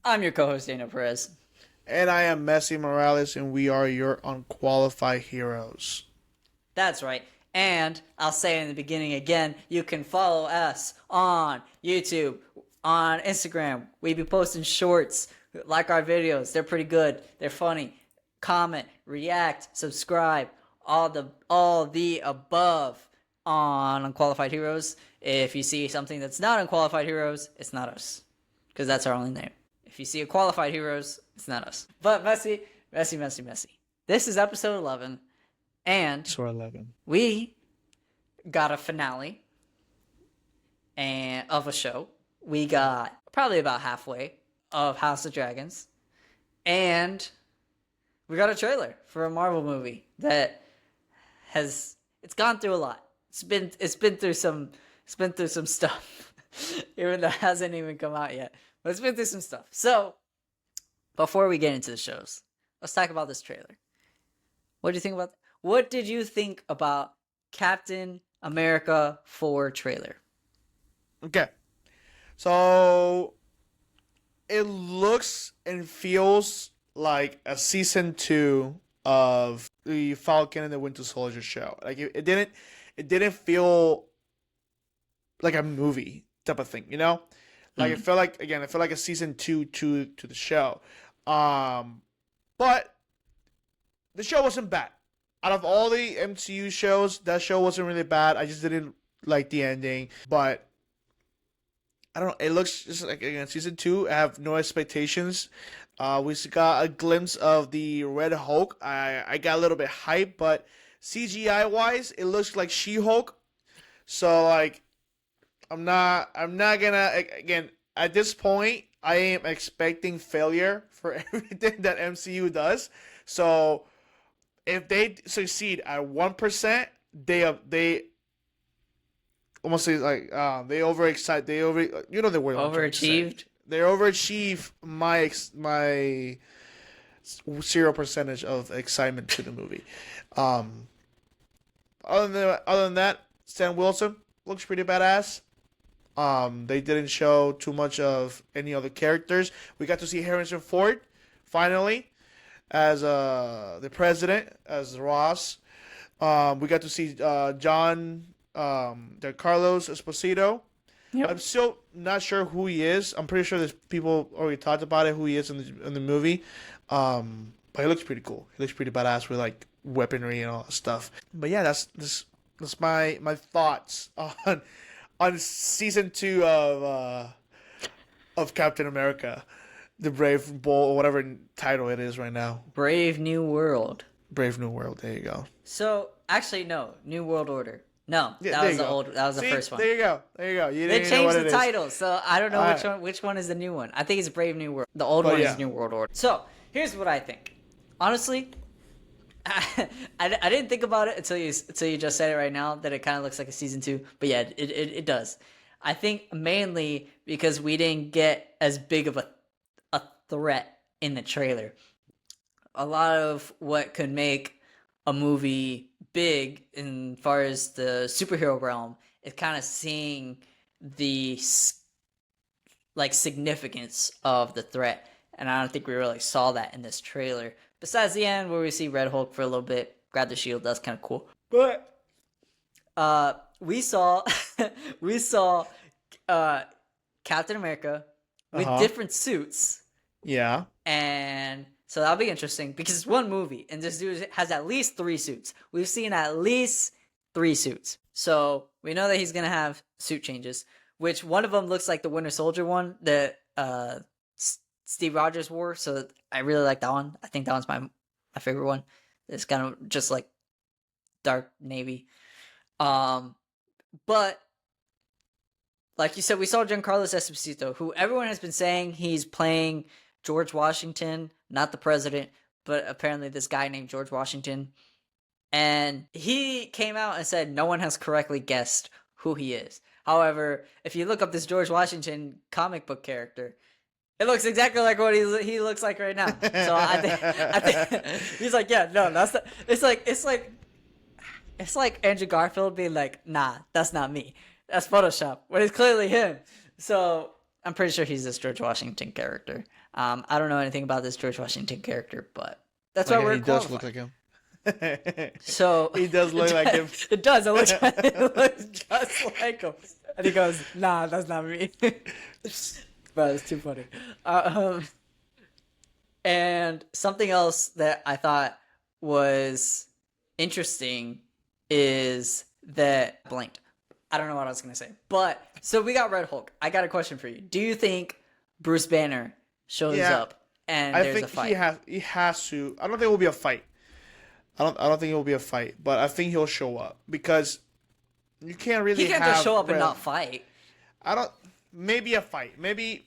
I'm your co-host, Daniel Perez. And I am Messi Morales, and we are your unqualified heroes. That's right. And I'll say in the beginning again, you can follow us on YouTube, on Instagram. We be posting shorts, like our videos. They're pretty good. They're funny. Comment, react, subscribe, all the above on Unqualified Heroes. If you see something that's not Unqualified Heroes, it's not us, because that's our only name. If you see a Qualified Heroes, it's not us. But Messi. This is episode 11, and So 11. we got a finale of a show. We got probably about halfway of House of Dragons, and we got a trailer for a Marvel movie that it's gone through a lot. It's been through some stuff, even though it hasn't even come out yet. But it's been through some stuff. So before we get into the shows, let's talk about this trailer. What did you think about Captain America 4 trailer? Okay. So it looks and feels like a season 2 of the Falcon and the Winter Soldier show. Like it didn't feel like a movie type of thing, you know? Like it felt like a season 2 to the show. But the show wasn't bad. Out of all the MCU shows, that show wasn't really bad. I just didn't like the ending. But I don't know. It looks just like, again, season 2. I have no expectations. We got a glimpse of the Red Hulk. I got a little bit hyped, but CGI wise, it looks like She-Hulk. So like, I'm not gonna, again, at this point, I am expecting failure for everything that MCU does. So if they succeed at 1%, they almost say like they overexcite, you know the word Overachieved. they overachieve my 0% of excitement to the movie. Other than that, Sam Wilson looks pretty badass. They didn't show too much of any other characters. We got to see Harrison Ford finally as the president, as Ross. We got to see John Carlos Esposito. Yep. I'm still not sure who he is. I'm pretty sure there's people already talked about it, who he is in the movie. But he looks pretty cool. He looks pretty badass with like weaponry and all that stuff. But yeah, that's my thoughts on season 2 of Captain America, the Brave Bold, or whatever title it is right now. Brave New World. Brave New World. There you go. So actually, no, New World Order. No, Yeah, that was the first one. There you go. You They didn't know what changed the it is. title, so I don't know which one is the new one. I think it's Brave New World. The old one yeah. is New World Order. So here's what I think. Honestly, I didn't think about it until you just said it right now, that it kind of looks like a season 2. But yeah, it does. I think mainly because we didn't get as big of a threat in the trailer. A lot of what could make a movie big in far as the superhero realm is kind of seeing the significance of the threat, and I don't think we really saw that in this trailer. Besides the end where we see Red Hulk for a little bit, grab the shield, that's kind of cool. But we saw Captain America with different suits. Yeah. And so that'll be interesting because it's one movie and this dude has at least 3 suits. We've seen at least 3 suits. So we know that he's going to have suit changes, which one of them looks like the Winter Soldier one that Steve Rogers wore. So I really like that one. I think that one's my favorite one. It's kind of just like dark navy. But like you said, we saw Giancarlo Esposito, who everyone has been saying he's playing George Washington, not the president, but apparently this guy named George Washington. And he came out and said no one has correctly guessed who he is. However, if you look up this George Washington comic book character, it looks exactly like what he looks like right now. So I think he's like, yeah, no, that's the, it's like Andrew Garfield being like, nah, that's not me. That's Photoshop. But it's clearly him. So I'm pretty sure he's this George Washington character. I don't know anything about this George Washington character, but that's why we're he does look like him. So he does look like him. It does. It looks just like him. And he goes, "Nah, that's not me." But it's too funny. And something else that I thought was interesting is that blanked. I don't know what I was gonna say, but so we got Red Hulk. I got a question for you. Do you think Bruce Banner shows up and there's a fight? He has to. I don't think it will be a fight. I don't think it will be a fight, but I think he'll show up because you can't really. He can't just show up and not fight. Maybe a fight. Maybe.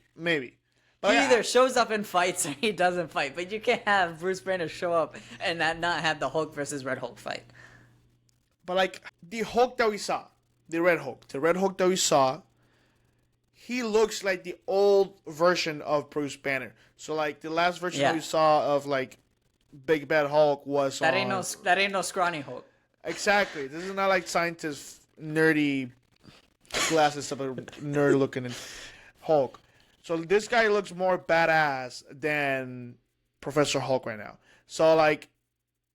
He either shows up and fights or he doesn't fight. But you can't have Bruce Banner show up and not have the Hulk versus Red Hulk fight. But like the Hulk that we saw, the Red Hulk that we saw, he looks like the old version of Bruce Banner. So like the last version that we saw of like Big Bad Hulk was that ain't no scrawny Hulk. Exactly. This is not like scientist nerdy glasses, stuff like nerd looking Hulk. So this guy looks more badass than Professor Hulk right now. So like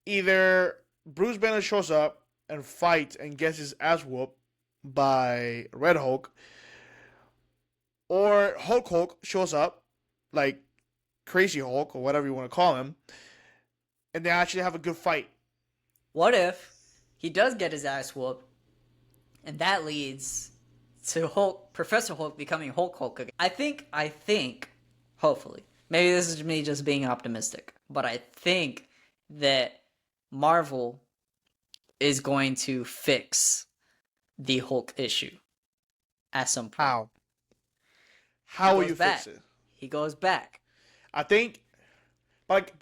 either Bruce Banner shows up and fights and gets his ass whooped by Red Hulk, or Hulk shows up, like Crazy Hulk or whatever you want to call him, and they actually have a good fight. What if he does get his ass whooped, and that leads to Professor Hulk becoming Hulk again? I think, hopefully, maybe this is me just being optimistic, but I think that Marvel is going to fix the Hulk issue at some point. How will you fix it? He goes back. I think, like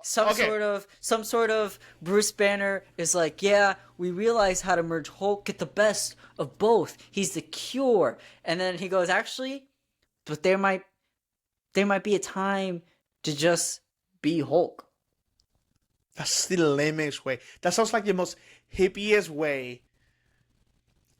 some sort of Bruce Banner is like, yeah, we realize how to merge Hulk, get the best of both. He's the cure, and then he goes, actually, but there might be a time to just be Hulk. That's the lamest way. That sounds like the most hippiest way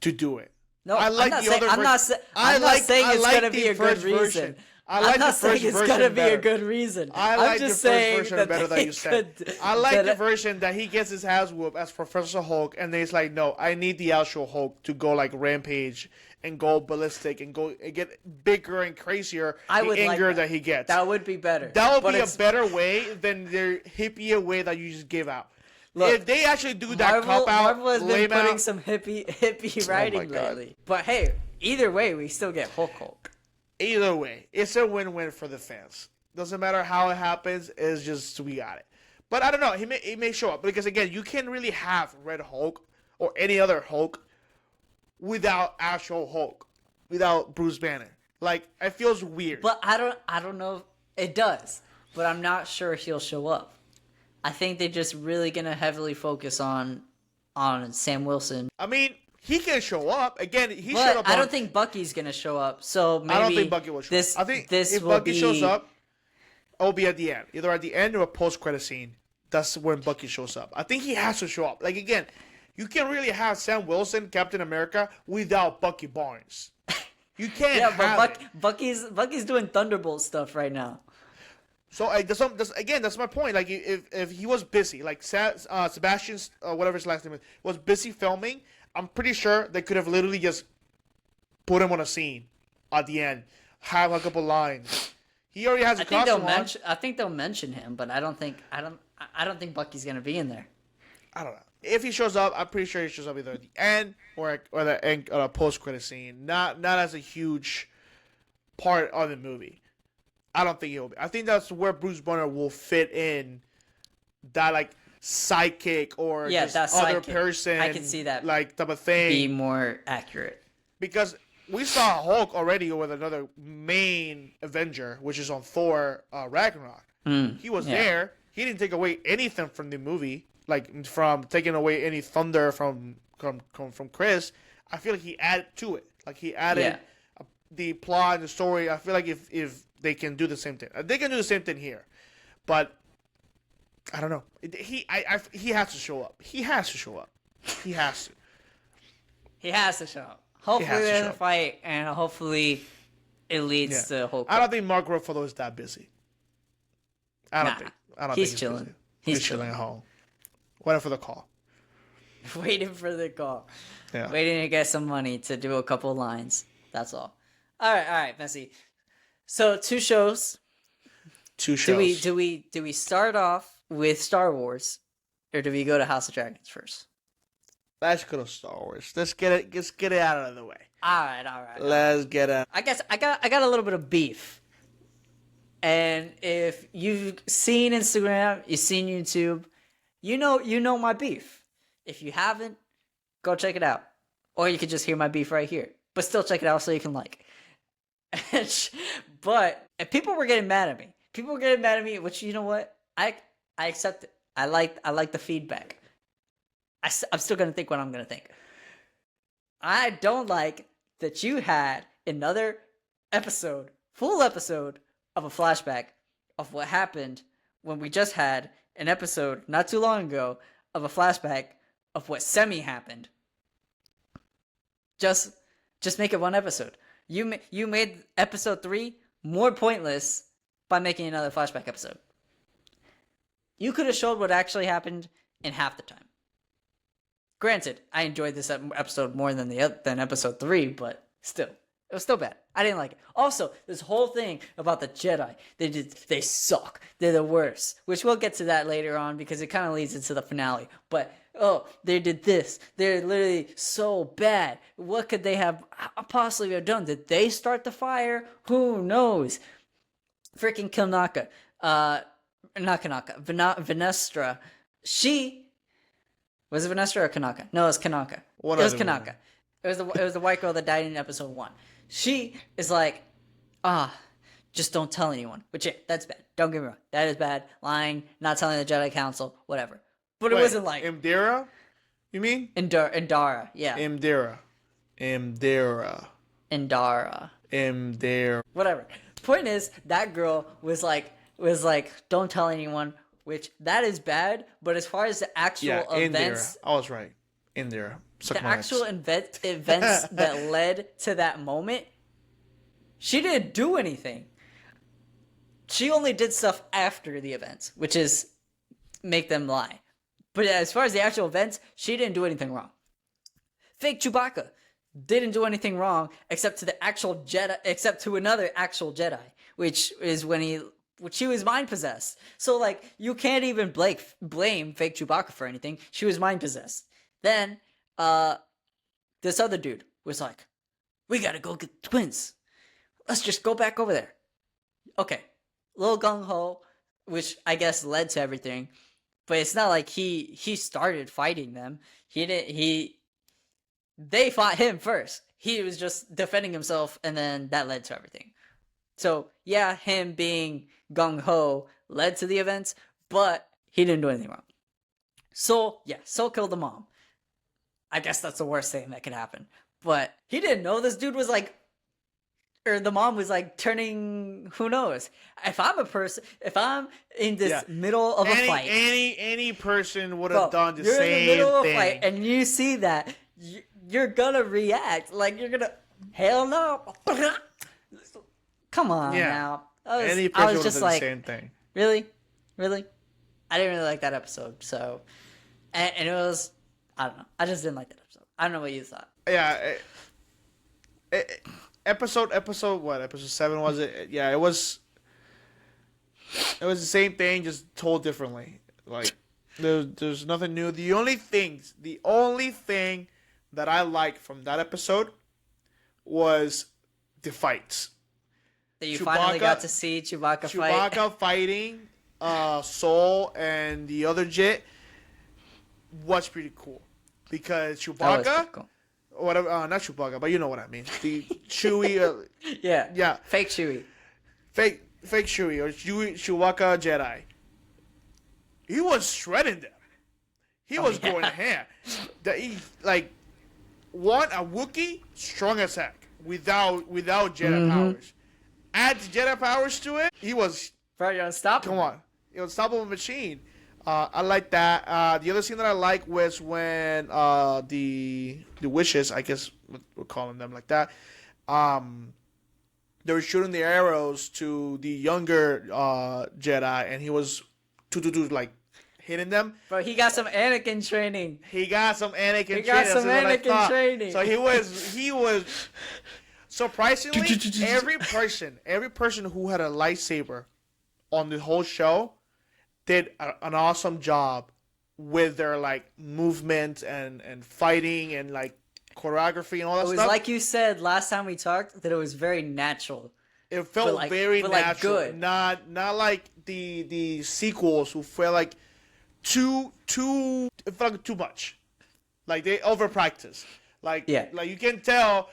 to do it. No, I'm not saying it's gonna be a good reason. I'm not saying it's gonna be a good reason. I like the first version better than you said. I like the version that he gets his ass whooped as Professor Hulk, and then he's like, "No, I need the actual Hulk to go like rampage and go ballistic and get bigger and crazier. The anger that he gets. That would be better. That would be a better way than the hippier way that you just give out. Look, if they actually do that cop out, Marvel has been putting some hippie writing lately. But hey, either way, we still get Hulk. Either way, it's a win-win for the fans. Doesn't matter how it happens. It's just we got it. But I don't know. He may show up because again, you can't really have Red Hulk or any other Hulk without actual Hulk, without Bruce Banner. Like it feels weird. But I don't know. It does, but I'm not sure he'll show up. I think they're just really gonna heavily focus on Sam Wilson. I mean, he can show up again. Showed up. I don't think Bucky's gonna show up. So maybe I don't think Bucky will show up. I think if Bucky shows up, it'll be at the end, either at the end or a post-credit scene. That's when Bucky shows up. I think he has to show up. Like again, you can't really have Sam Wilson, Captain America, without Bucky Barnes. You can't. Yeah, but Bucky's doing Thunderbolt stuff right now. So that's my point. Like if he was busy, like Sebastian, whatever his last name is, was busy filming, I'm pretty sure they could have literally just put him on a scene at the end, have a couple lines. He already has a costume on. I think they'll mention him, but I don't think Bucky's gonna be in there. I don't know. If he shows up, I'm pretty sure he shows up either at the end or the end, or a post-credit scene. Not as a huge part of the movie. I don't think he'll be. I think that's where Bruce Banner will fit in. That like sidekick or just other person. I can see that. Like type of thing. Be more accurate. Because we saw Hulk already with another main Avenger, which is on Thor Ragnarok. He was there. He didn't take away anything from the movie, like from taking away any thunder from Chris. I feel like he added to it. Like he added the plot and the story. I feel like if they can do the same thing, they can do the same thing here. But I don't know. He has to show up. He has to show up. He has to. He has to show up. Hopefully there's a fight, and hopefully it leads Yeah. to the whole. I don't think Mark Ruffalo is that busy. I don't think. He's think chilling. busy. He's chilling at home. Waiting for the call. Waiting for the call. Yeah. Waiting to get some money to do a couple lines. That's all. All right, Messi. So 2 shows. 2 shows. Do we start off with Star Wars, or do we go to House of Dragons first? Let's go to Star Wars. Let's get it out of the way. All right. Let's get it. I guess I got a little bit of beef. And if you've seen Instagram, you've seen YouTube, you know my beef. If you haven't, go check it out. Or you could just hear my beef right here. But still check it out so you can like. But if people were getting mad at me. People were getting mad at me, which, you know what? I accept it. I like the feedback. I'm still going to think what I'm going to think. I don't like that you had another episode, full episode, of a flashback of what happened when we just had an episode not too long ago of a flashback of what semi-happened. Just make it one episode. You made episode 3 more pointless by making another flashback episode. You could have showed what actually happened in half the time. Granted, I enjoyed this episode more than episode 3, but still, it was still bad. I didn't like it. Also, this whole thing about the Jedi, they suck. They're the worst. Which we'll get to that later on because it kind of leads into the finale. But they did this. They're literally so bad. What could they have possibly have done? Did they start the fire? Who knows? Freaking Kanaka. Not Kanaka. Venestra. She... Was it Venestra or Kanaka? No, it was Kanaka. It was Kanaka. It was the white girl that died in episode 1. She is like, just don't tell anyone. Which, yeah, that's bad. Don't get me wrong. That is bad. Lying, not telling the Jedi Council, whatever. But it wasn't like... Indira? You mean? Indara, yeah. Indira. Whatever. Point is, that girl was like, don't tell anyone, which that is bad, but as far as the actual events... I was right. Indira. The actual events that led to that moment, she didn't do anything. She only did stuff after the events, which is make them lie. But as far as the actual events, she didn't do anything wrong. Fake Chewbacca didn't do anything wrong except to another actual Jedi, which is when she was mind possessed. So like you can't even blame fake Chewbacca for anything. She was mind possessed. Then this other dude was like, we gotta go get the twins. Let's just go back over there. Okay. Little gung-ho, which I guess led to everything. But it's not like he started fighting them. They fought him first. He was just defending himself, and then that led to everything. So, yeah, him being gung-ho led to the events, but he didn't do anything wrong. Soul killed the mom. I guess that's the worst thing that could happen. But he didn't know this dude was like, or the mom was like turning, who knows? If I'm in this middle of a fight. Any person would have done the same thing. You're in the middle of a fight and you see that, you're gonna react. Like, you're gonna, hell no. Come on now. Any person I was would just have done like, the same thing. Really? I didn't really like that episode, so. And it was, I don't know. I just didn't like that episode. I don't know what you thought. Yeah. Episode 7 was it? Yeah, it was the same thing, just told differently. Like, there's nothing new. The only thing that I liked from that episode was the fights. That you finally got to see Chewbacca fight. Chewbacca fighting Soul and the other Jit was pretty cool. Because Chewbacca... Whatever, not Chewbacca, but you know what I mean. The Chewie... yeah. Fake Chewie. Fake Chewie or Chewbacca Jedi. He was shredding them. He was going ham. A Wookiee, strong attack without Jedi powers. Add the Jedi powers to it, he was... Bro, you're unstoppable. Come on. Unstoppable machine. I like that. The other scene that I like was when the wishes, I guess we're calling them like that, they were shooting the arrows to the younger Jedi, and he was like hitting them. Bro, he got some Anakin training. He got some Anakin training. He got some Anakin training. So he was surprisingly every person who had a lightsaber on the whole show did an awesome job with their like movement and fighting and like choreography and all that It was stuff. like you said last time we talked that it was very natural. It felt very natural, like good. Not like the sequels who felt like too it felt like too much. Like they over practice. Like you can tell.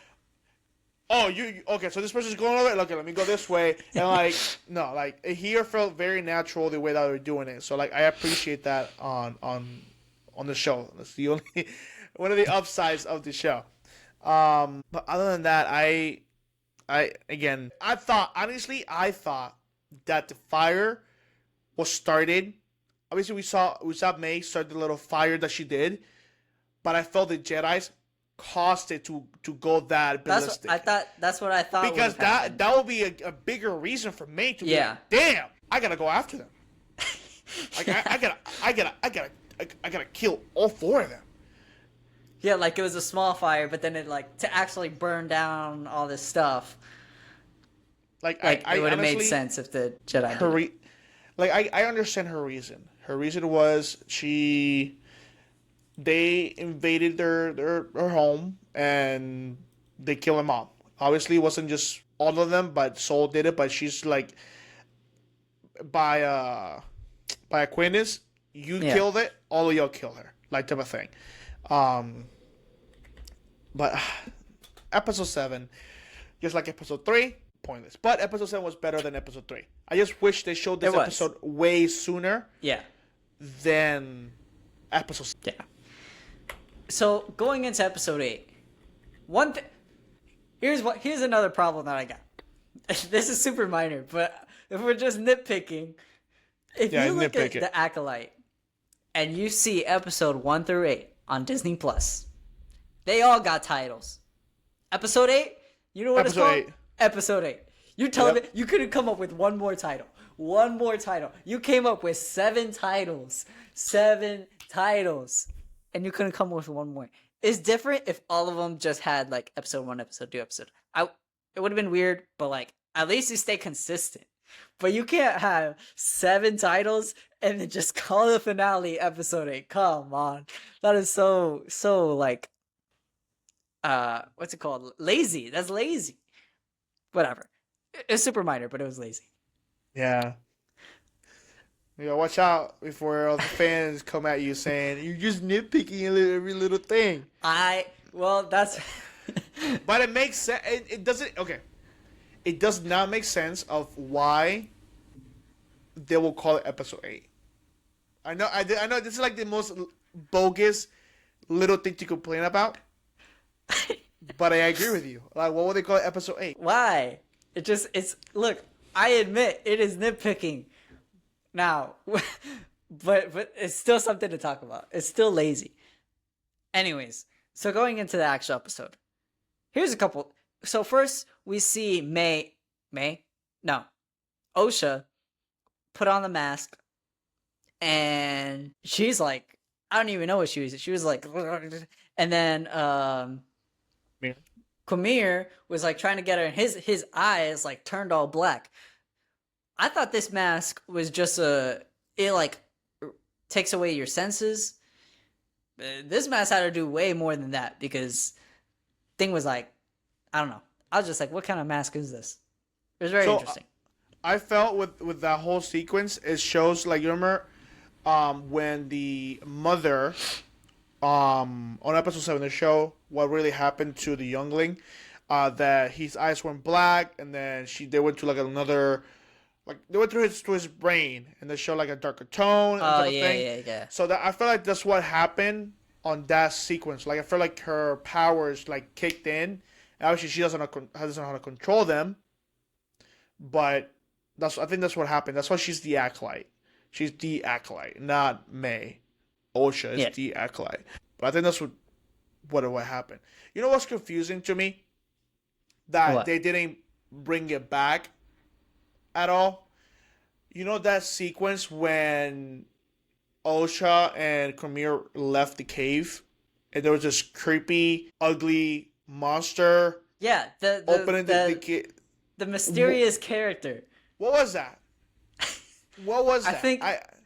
Oh, you okay? So this person's going over it. Okay, let me go this way. And like no, like here felt very natural the way that they were doing it. So like I appreciate that on the show. That's the only one of the upsides of the show. But other than that, I thought that the fire was started. Obviously, we saw May start the little fire that she did, but I felt the Jedi's caused it to go that ballistic. That's what I thought. Because that would be a bigger reason for May to be like, damn, I gotta go after them. Like I gotta kill all four of them. Yeah, like it was a small fire, but then it like to actually burn down all this stuff. Like it would have made sense if the Jedi. I understand her reason. Her reason was they invaded their home and they killed them all. Obviously, it wasn't just all of them, but Soul did it. But she's like, by acquaintance, you killed it, all of y'all kill her, like type of thing. But episode 7, just like episode 3, pointless. But episode 7 was better than episode 3. I just wish they showed this episode way sooner. Yeah. Than episode 7. Yeah. So going into episode 8, here's another problem that I got. This is super minor, but if we're just nitpicking, if you look at the Acolyte and you see episode 1 through 8 on Disney Plus, they all got titles. Episode 8, you know what it's called? Episode 8. You're telling me you couldn't come up with one more title. One more title. You came up with 7 titles. 7 titles. And you couldn't come up with one more. It's different if all of them just had like episode 1, episode 2, episode. It would have been weird, but like at least you stay consistent. But you can't have 7 titles and then just call the finale episode 8. Come on. That is so like what's it called? Lazy. That's lazy. Whatever. It's super minor, but it was lazy. Yeah. You gotta watch out before all the fans come at you saying you're just nitpicking every little thing. That's. But it makes sense. It doesn't. Okay. It does not make sense of why they will call it episode 8. I know. This is like the most bogus little thing to complain about. But I agree with you. Like, what would they call it episode 8? Why? Look. I admit it is nitpicking. Now, but it's still something to talk about. It's still lazy. Anyways, so going into the actual episode, here's a couple. So first, we see Osha put on the mask, and she's like, I don't even know what she was. She was like, and then Quamir was like trying to get her, and his eyes like turned all black. I thought this mask was just it like takes away your senses. This mask had to do way more than that because thing was like, I don't know. I was just like, what kind of mask is this? It was very interesting. I felt with that whole sequence, it shows like, you remember when the mother on episode 7 they show what really happened to the youngling, that his eyes went black and then they went to like another. Like they went through his brain and they show like a darker tone. And yeah. So that I feel like that's what happened on that sequence. Like I feel like her powers like kicked in. And obviously she doesn't know how to control them. But I think that's what happened. That's why she's the Acolyte. She's the Acolyte, not May. Osha is the Acolyte. But I think that's what happened. You know what's confusing to me? That they didn't bring it back at all. You know that sequence when Osha and Cormier left the cave, and there was this creepy, ugly monster Yeah, opening the mysterious character. What was that? What was that? I think that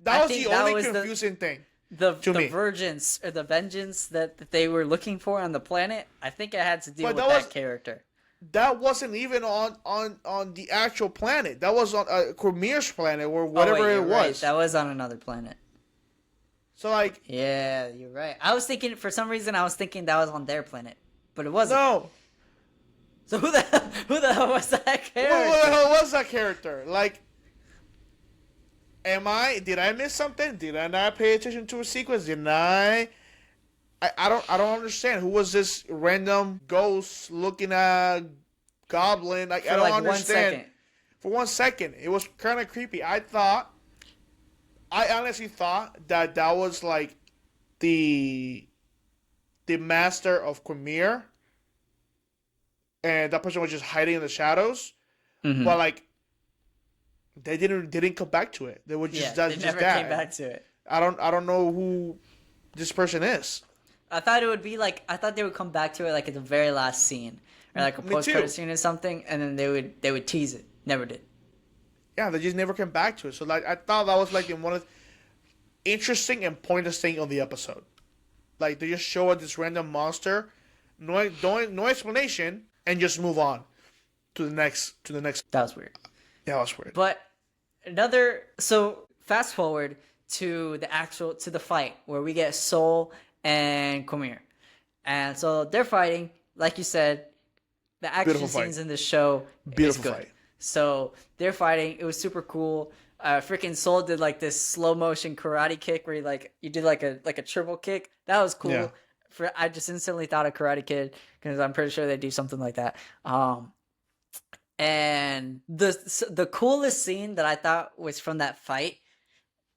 was the only confusing thing. The vengeance that they were looking for on the planet. I think it had to do with that character. That wasn't even on the actual planet. That was on Cormier's planet or whatever it was. Right. That was on another planet. So like, yeah, you're right. I was thinking for some reason that was on their planet, but it wasn't. No. So who the hell was that character? Who the hell was that character? Like, did I miss something? Did I not pay attention to a sequence? Did I don't understand. Who was this random ghost looking at goblin? Like, I don't understand. For 1 second, it was kind of creepy. I honestly thought that was like the master of Cormier, and that person was just hiding in the shadows. Mm-hmm. But like, they didn't come back to it. They were just they never came back to it. I don't know who this person is. I thought they would come back to it like at the very last scene, or like a post-credit scene or something, and then they would tease it. Never did. Yeah, they just never came back to it. So like, I thought that was like in one of interesting and pointless thing on the episode. Like, they just show us this random monster, no explanation, and just move on to the next. That was weird. Yeah, that was weird. But so fast forward to the fight where we get Soul and Cormier. And so they're fighting, like you said, the action scenes in this show is good. Fight. So they're fighting. It was super cool. Freaking Soul did like this slow motion karate kick where you did like a triple kick. That was cool. Yeah. I just instantly thought of Karate Kid because I'm pretty sure they do something like that. And the coolest scene that I thought was from that fight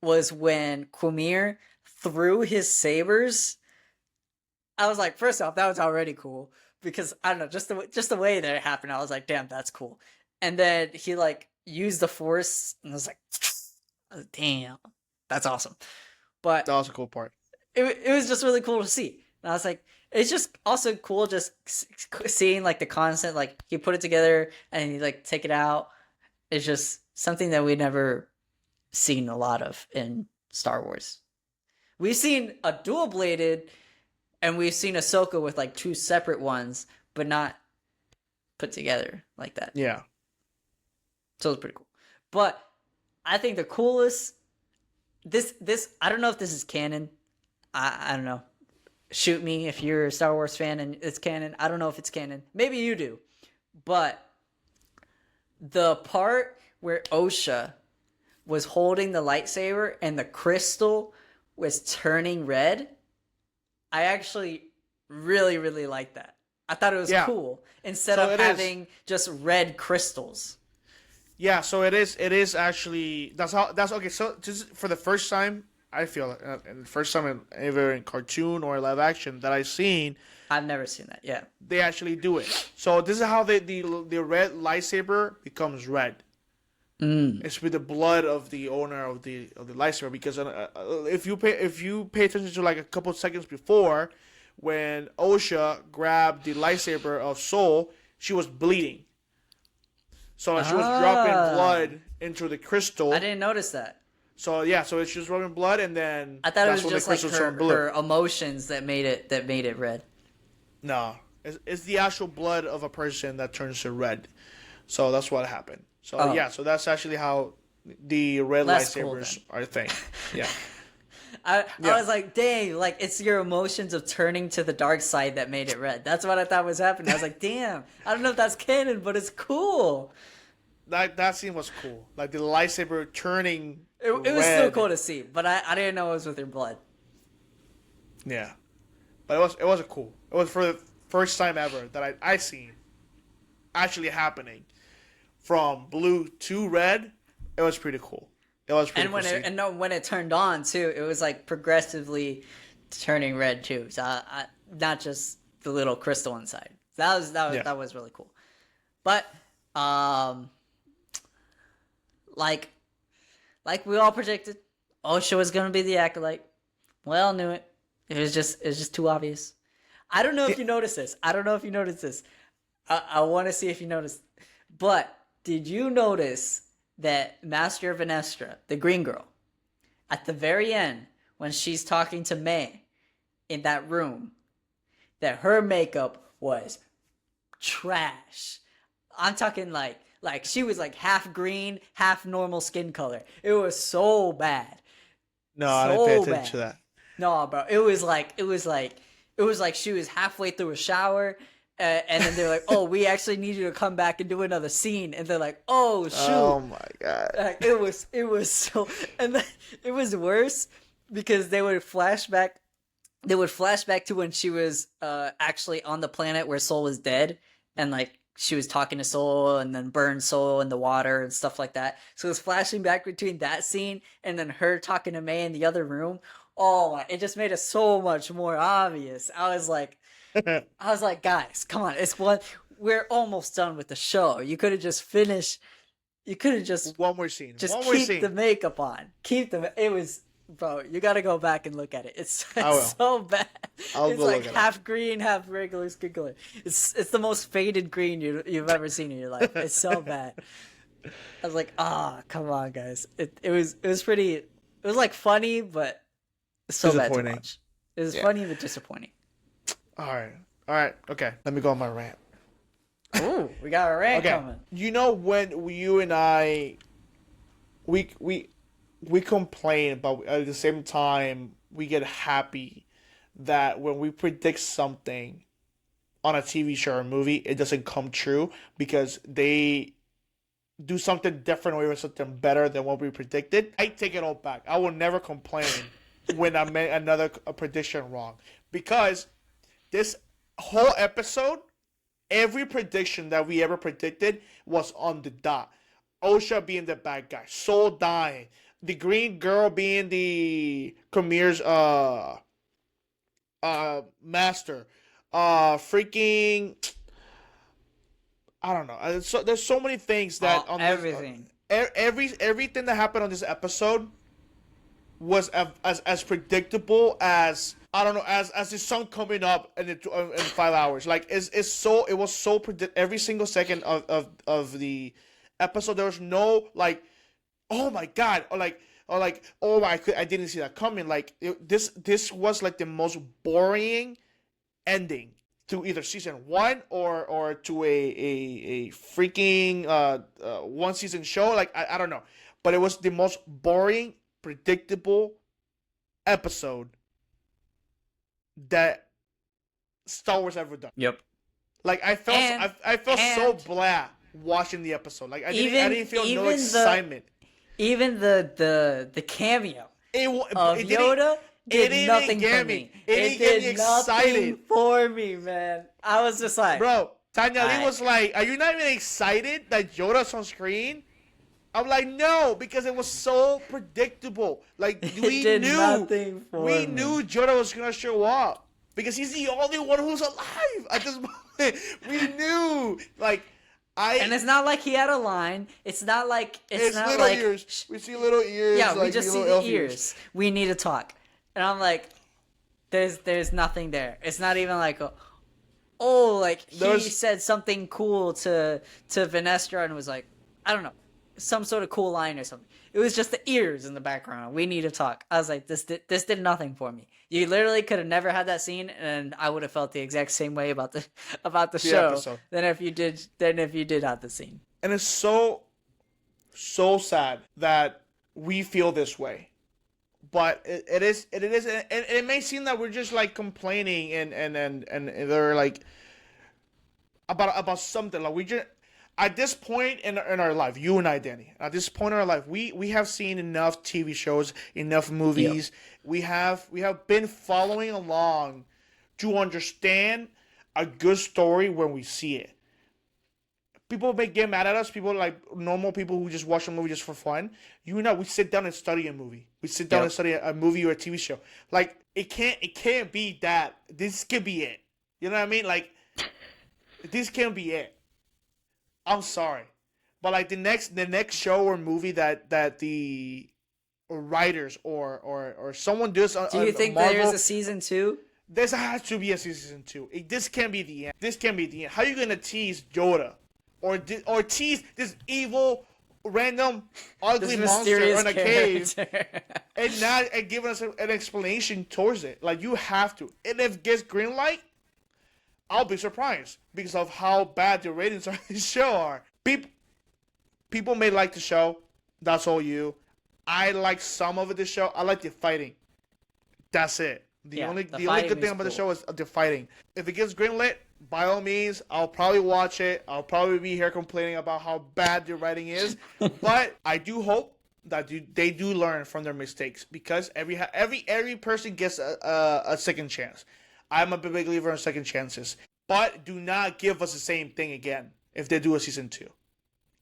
was when Cormier threw his sabers. I was like, first off, that was already cool because I don't know, just the way that it happened. I was like, damn, that's cool. And then he like used the force, and I was like, damn, that's awesome. But that was a cool part. It was just really cool to see. And I was like, it's just also cool just seeing like the constant, like he put it together and he like take it out. It's just something that we never seen a lot of in Star Wars. We've seen a dual bladed, and we've seen Ahsoka with like two separate ones, but not put together like that. Yeah. So it's pretty cool. But I think the coolest, this I don't know if this is canon. I don't know. Shoot me if you're a Star Wars fan and it's canon. I don't know if it's canon. Maybe you do. But the part where Osha was holding the lightsaber and the crystal was turning red, I actually really, really liked that. I thought it was cool. Instead of having just red crystals. Yeah, so it is actually that's okay. So just for the first time, I feel and the first time ever in cartoon or live action that I've seen, I've never seen that. Yeah, they actually do it. So this is how the red lightsaber becomes red. It's with the blood of the owner of the lightsaber. Because if you pay attention to like a couple of seconds before, when Osha grabbed the lightsaber of Soul, she was bleeding. So she was dropping blood into the crystal. I didn't notice that. So yeah, so she was dropping blood, and then I thought it was just like her emotions that made it red. No, it's the actual blood of a person that turns it red. So that's what happened. So yeah, so that's actually how the red lightsabers are a thing. Yeah. I was like, dang, like it's your emotions of turning to the dark side that made it red. That's what I thought was happening. I was like, damn, I don't know if that's canon, but it's cool. That scene was cool. Like the lightsaber turning it was still cool to see, but I didn't know it was with your blood. Yeah. But it was cool. It was for the first time ever that I seen actually happening from blue to red. It was pretty cool. It was pretty cool. And when it turned on too, it was like progressively turning red too. So not just the little crystal inside. That was really cool. But um, like we all predicted, Osha was gonna be the acolyte. We all knew it. It was just too obvious. I don't know if you noticed this. I want to see if you noticed. But did you notice that Master Vanestra, the green girl, at the very end when she's talking to May in that room, that her makeup was trash? I'm talking like she was like half green, half normal skin color. It was so bad. No, I didn't pay So attention bad. to that. No, bro. It was like she was halfway through a shower, and then they're like, "Oh, we actually need you to come back and do another scene." And they're like, "Oh shoot!" Oh my god. Like, it was so, and then it was worse because they would flash back to when she was actually on the planet where Soul was dead, and like she was talking to Soul and then burned Soul in the water and stuff like that. So it was flashing back between that scene and then her talking to May in the other room. Oh my, it just made it so much more obvious. I was like, guys, come on, we're almost done with the show. You could have just finished. You could have just One more scene. just One more keep scene. the makeup on. It was, bro, you gotta go back and look at it. It's I will. so bad. I'll It's go like look at it. half green, half regular skin color. It's the most faded green you've ever seen in your life. It's so bad. I was like, come on, guys. It was pretty. It was like funny, but so bad to Disappointing. watch. It was Yeah. funny but disappointing. All right. Okay, let me go on my rant. Ooh, we got a rant Okay, coming. you know when you and I, we complain, but at the same time we get happy that when we predict something on a TV show or movie, it doesn't come true because they do something different or even something better than what we predicted. I take it all back. I will never complain when I made another prediction wrong because this whole episode, every prediction that we ever predicted was on the dot. Osha being the bad guy, Soul dying, the green girl being the Khmer's master, freaking, I don't know. So there's so many things that on everything. Everything that happened on this episode was as predictable as, I don't know, as the sun coming up in 5 hours. Like it was so every single second of the episode there was no like, oh my god, or like oh I didn't see that coming. Like this was like the most boring ending to either season 1 or to a freaking one season show. Like I don't know, but it was the most boring, predictable episode that Star Wars ever done. Yep. Like I felt so blah watching the episode. Like I didn't feel no excitement. Even the cameo of it Yoda did didn't nothing get for me. me. It didn't get me nothing excited. for me, man. I was just like, Bro, Tanya Lee Alright. was like, "Are you not even excited that Yoda's on screen?" I'm like, "No," because it was so predictable. Like we did knew, nothing for we me. knew Yoda was gonna show up because he's the only one who's alive at this moment. We knew, like, and it's not like he had a line. It's not like it's not little like ears. We see little ears. yeah, like, we just see little the elf ears. We need to talk, and I'm like, there's nothing there. It's not even like like he There's- said something cool to Vanestra and was like, I don't know, some sort of cool line or something. It was just the ears in the background. We need to talk. I was like, this did nothing for me. You literally could have never had that scene, and I would have felt the exact same way about the show episode. than if you did have the scene. And it's so sad that we feel this way. But it is, and it may seem that we're just like complaining and they're like about something. Like we just, at this point in our life, you and I, Danny, at this point in our life, we have seen enough TV shows, enough movies. Yep. We have been following along to understand a good story when we see it. People may get mad at us. People like normal people who just watch a movie just for fun. You and I, we sit down and study a movie. We sit down and study a movie or a TV show. Like it can't be that. This could be it. You know what I mean? Like this can't be it. I'm sorry, but like the next show or movie that the writers or someone does Do you think Marvel, there's a season 2? there has to be a season 2. This can't be the end. This can't be the end. How are you gonna tease Yoda, or tease this evil, random, ugly This monster mysterious in a cave, character. and giving us an explanation towards it? Like, you have to. And if it gets green light, I'll be surprised because of how bad the ratings on the show are. People may like the show. That's all you. I like some of the show. I like the fighting. That's it. The only good thing about the show is the fighting. If it gets greenlit, by all means, I'll probably watch it. I'll probably be here complaining about how bad the writing is. But I do hope that they do learn from their mistakes, because every person gets a second chance. I'm a big believer in second chances. But do not give us the same thing again if they do a season 2.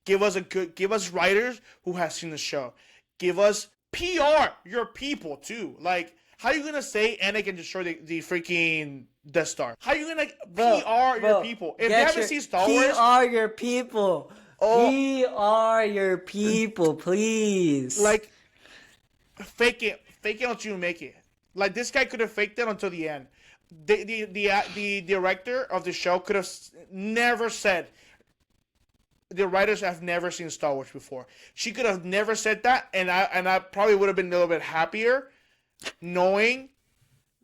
Give us writers who have seen the show. Give us PR your people too. Like, how are you gonna say Anakin destroyed the freaking Death Star? How are you gonna PR your people? If they haven't seen Star Wars, PR your people. PR your people, please. like, fake it until you make it. Like, this guy could have faked it until the end. The director of the show could have never said. The writers have never seen Star Wars before. She could have never said that, and I probably would have been a little bit happier, knowing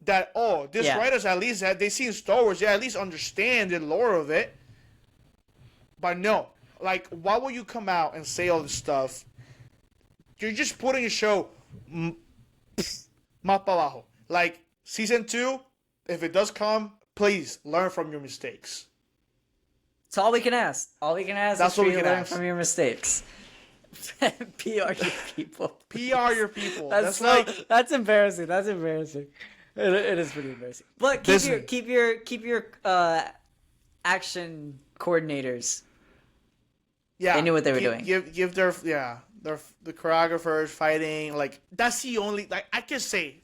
that this writers at least they seen Star Wars. They at least understand the lore of it. But no, like, why would you come out and say all this stuff? You're just putting a show más para abajo. Like, season 2, if it does come, please learn from your mistakes. It's all we can ask. All we can ask is for you to learn from your mistakes. PR your people. PR your people. That's embarrassing. That's embarrassing. It is pretty embarrassing. But keep your action coordinators. Yeah, they knew what they were doing. Give their the choreographers fighting. Like, that's the only, like, I can say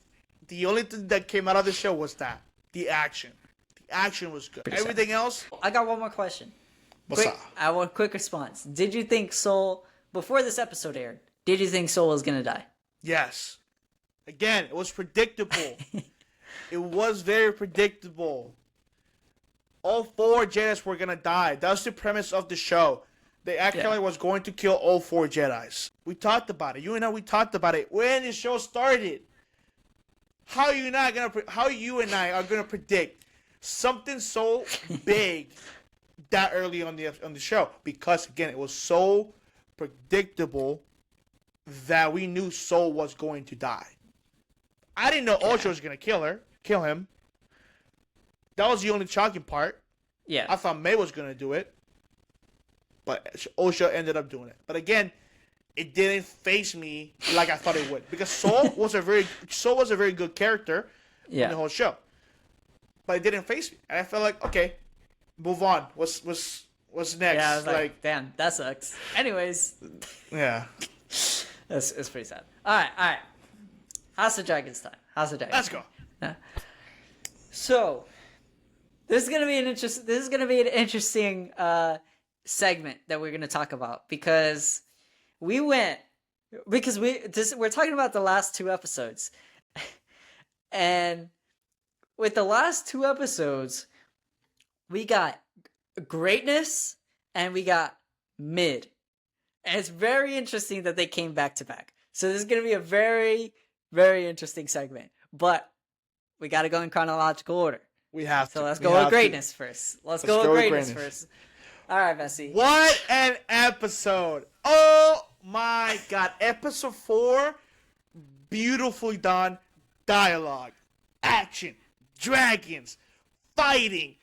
the only thing that came out of the show was that the action. The action was good. Everything else. I got one more question. What's up? I want a quick response. Did you think Soul, before this episode aired, did you think Soul was gonna die? Yes. Again, it was predictable. It was very predictable. All 4 Jedis were gonna die. That was the premise of the show. The Acolyte was going to kill all 4 Jedis. We talked about it. You and I, we talked about it when the show started. How you and I are gonna predict something so big that early on the show? Because again, it was so predictable that we knew Soul was going to die. I didn't know Ocho was gonna kill him. That was the only shocking part. Yeah. I thought May was gonna do it, but Ocho ended up doing it. But again, it didn't faze me like I thought it would, because Soul was a very good character in the whole show. But it didn't faze me, and I felt like, okay, move on. What's next? Yeah, I was like, damn, that sucks. Anyways, yeah, it's pretty sad. All right. House of Dragons time. Let's go. So, this is gonna be an interesting segment that we're gonna talk about, because we're talking about the last 2 episodes, and with the last 2 episodes, we got greatness and we got mid, and it's very interesting that they came back to back. So this is gonna be a very, very interesting segment, but we got to go in chronological order. We have to. So let's go with greatness first. Let's go with greatness first. All right, Bessie. What an episode! Oh my God, episode 4, beautifully done, dialogue, action, dragons, fighting.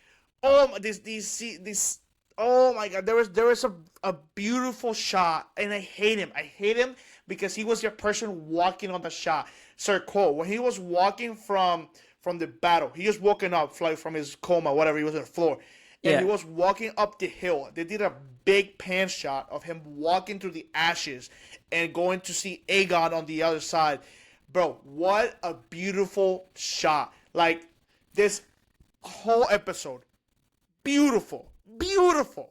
Oh, this. Oh my God, there was a beautiful shot, and I hate him because he was the person walking on the shot. Sir Cole, when he was walking from the battle, he just woken up like from his coma, whatever, he was on the floor. And he was walking up the hill. They did a big pan shot of him walking through the ashes and going to see Aegon on the other side. Bro, what a beautiful shot. Like, this whole episode. Beautiful.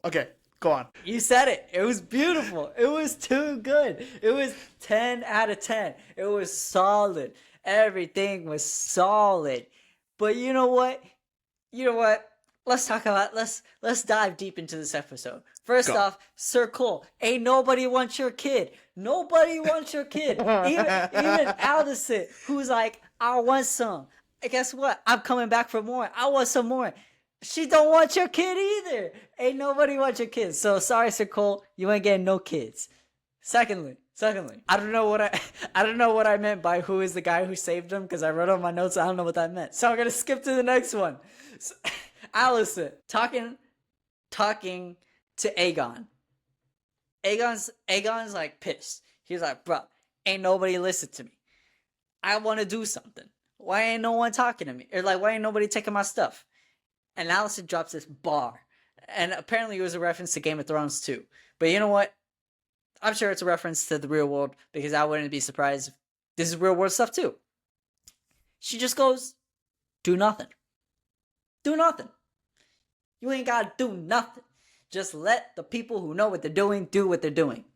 Okay, Go on. You said it. It was beautiful. It was too good. It was 10 out of 10. It was solid. Everything was solid. But you know what? You know what? Let's talk about let's dive deep into this episode. First off, Sir Cole, ain't nobody wants your kid. Nobody wants your kid. Even Allison, who's like, I want some. And guess what? I'm coming back for more. I want some more. She don't want your kid either. Ain't nobody want your kids. So sorry, Sir Cole, you ain't getting no kids. Secondly, I don't know what I meant by who is the guy who saved him because I wrote on my notes. I don't know what that meant. So I'm gonna skip to the next one. So, Allison talking to Aegon. Aegon's like pissed. He's like, bro, ain't nobody listen to me. I want to do something. Why ain't no one talking to me? Or like, why ain't nobody taking my stuff? And Allison drops this bar. And apparently it was a reference to Game of Thrones too. But you know what? I'm sure it's a reference to the real world because I wouldn't be surprised if this is real world stuff too. She just goes, do nothing. Do nothing. You ain't gotta do nothing. Just let the people who know what they're doing do what they're doing.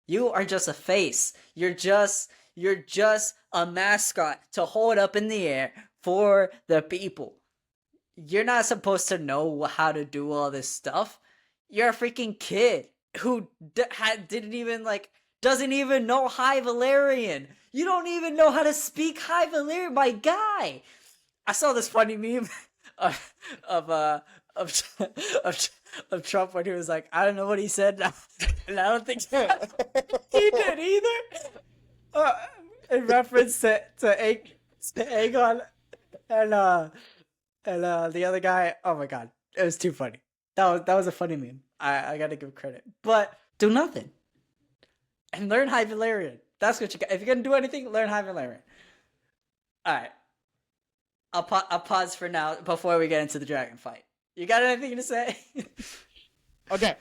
You are just a face. You're just a mascot to hold up in the air for the people. You're not supposed to know how to do all this stuff. You're a freaking kid who doesn't even know High Valyrian. You don't even know how to speak High Valyrian, my guy. I saw this funny meme of Trump when he was like, I don't know what he said, and I don't think he did either. In reference to Aegon and the other guy. Oh my god, it was too funny. That was a funny meme. I gotta give credit, but do nothing and learn High Valyrian. That's what you got. If you're gonna do anything, learn High Valyrian. All right. I'll pause for now before we get into the dragon fight. You got anything to say? Okay.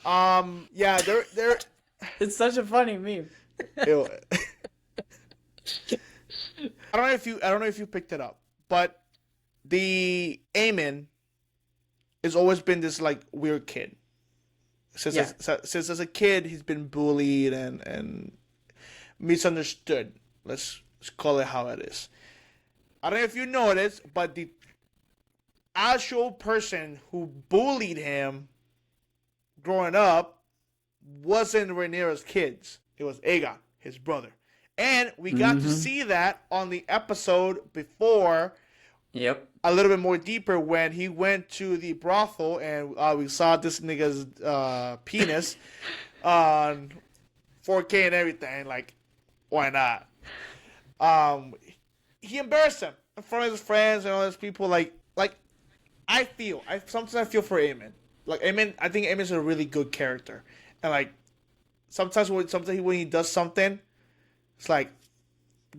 Yeah, there. It's such a funny meme. I don't know if you picked it up, but the Aemon has always been this like weird kid. Since as a kid, he's been bullied and misunderstood. Let's call it how it is. I don't know if you noticed, but the actual person who bullied him growing up wasn't Rhaenyra's kids. It was Aegon, his brother. And we got to see that on the episode before. Yep. A little bit more deeper when he went to the brothel and we saw this nigga's penis on 4K and everything. Like, why not? He embarrassed him in front of his friends and all those people. Like sometimes I feel for Aemon. Like Aemon, I think Aemon's a really good character, and like sometimes when he does something, it's like,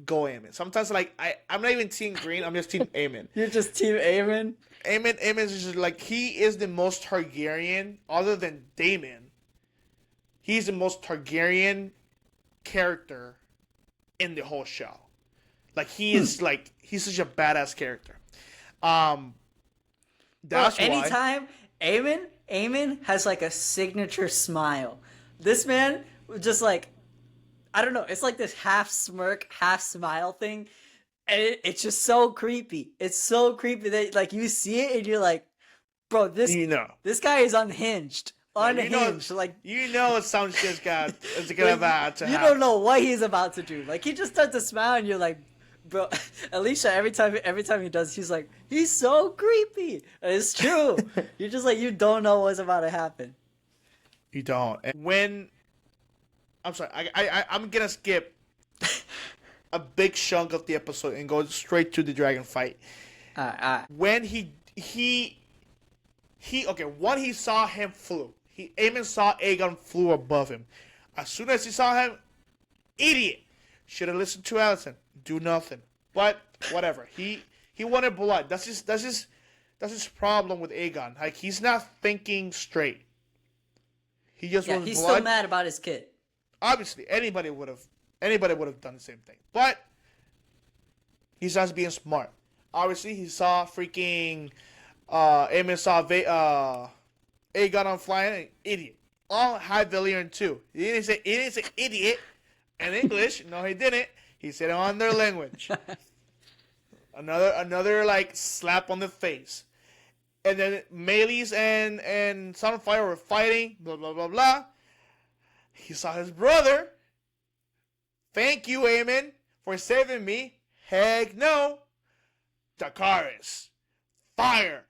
go Aemon. Sometimes like I'm not even team Green. I'm just team Aemon. You're just team Aemon. Aemon is just like, he is the most Targaryen other than Daemon. He's the most Targaryen character in the whole show. Like he's such a badass character. That's why anytime Aemon has like a signature smile. This man just like, I don't know, it's like this half smirk, half smile thing. And it's just so creepy. It's so creepy that like you see it and you're like, bro, this guy is unhinged. Unhinged. Some shit's got it's gonna about to happen. You don't know what he's about to do. Like he just starts to smile and you're like, bro, Alicia, every time he does, he's like, he's so creepy. And it's true. You're just like, you don't know what's about to happen. You don't. And I'm sorry, I'm gonna skip a big chunk of the episode and go straight to the dragon fight. When when he saw him flew. Aemon saw Aegon flew above him. As soon as he saw him, idiot. Should have listened to Allison. Do nothing. But whatever. He wanted blood. That's his problem with Aegon. Like he's not thinking straight. He just wants he's blood. Still mad about his kid. Obviously, anybody would have done the same thing. But he's just being smart. Obviously, he saw freaking Aemon saw Aegon on flying, idiot. All High Valyrian too. He didn't say idiot in English. No, he didn't. He said it on their language. Another like slap on the face. And then Meleys and Sunfire were fighting. Blah blah blah blah. He saw his brother. Thank you, Aemon, for saving me. Heck no. Dracarys. Fire.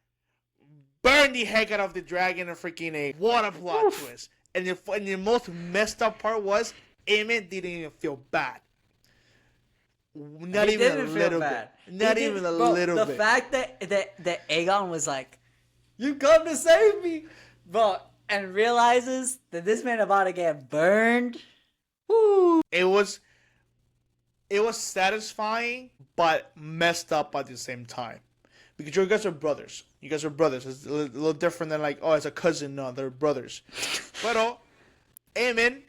Burn the heck out of the dragon and freaking A. What a plot twist. And the most messed up part was Aemon didn't even feel bad. Not even a little bit. Not even a little bit. The fact that Aegon was like, "You come to save me," bro, and realizes that this man about to get burned. Woo. It was satisfying, but messed up at the same time. Because you guys are brothers. You guys are brothers. It's a little different than like, oh, it's a cousin. No, they're brothers. But Aegon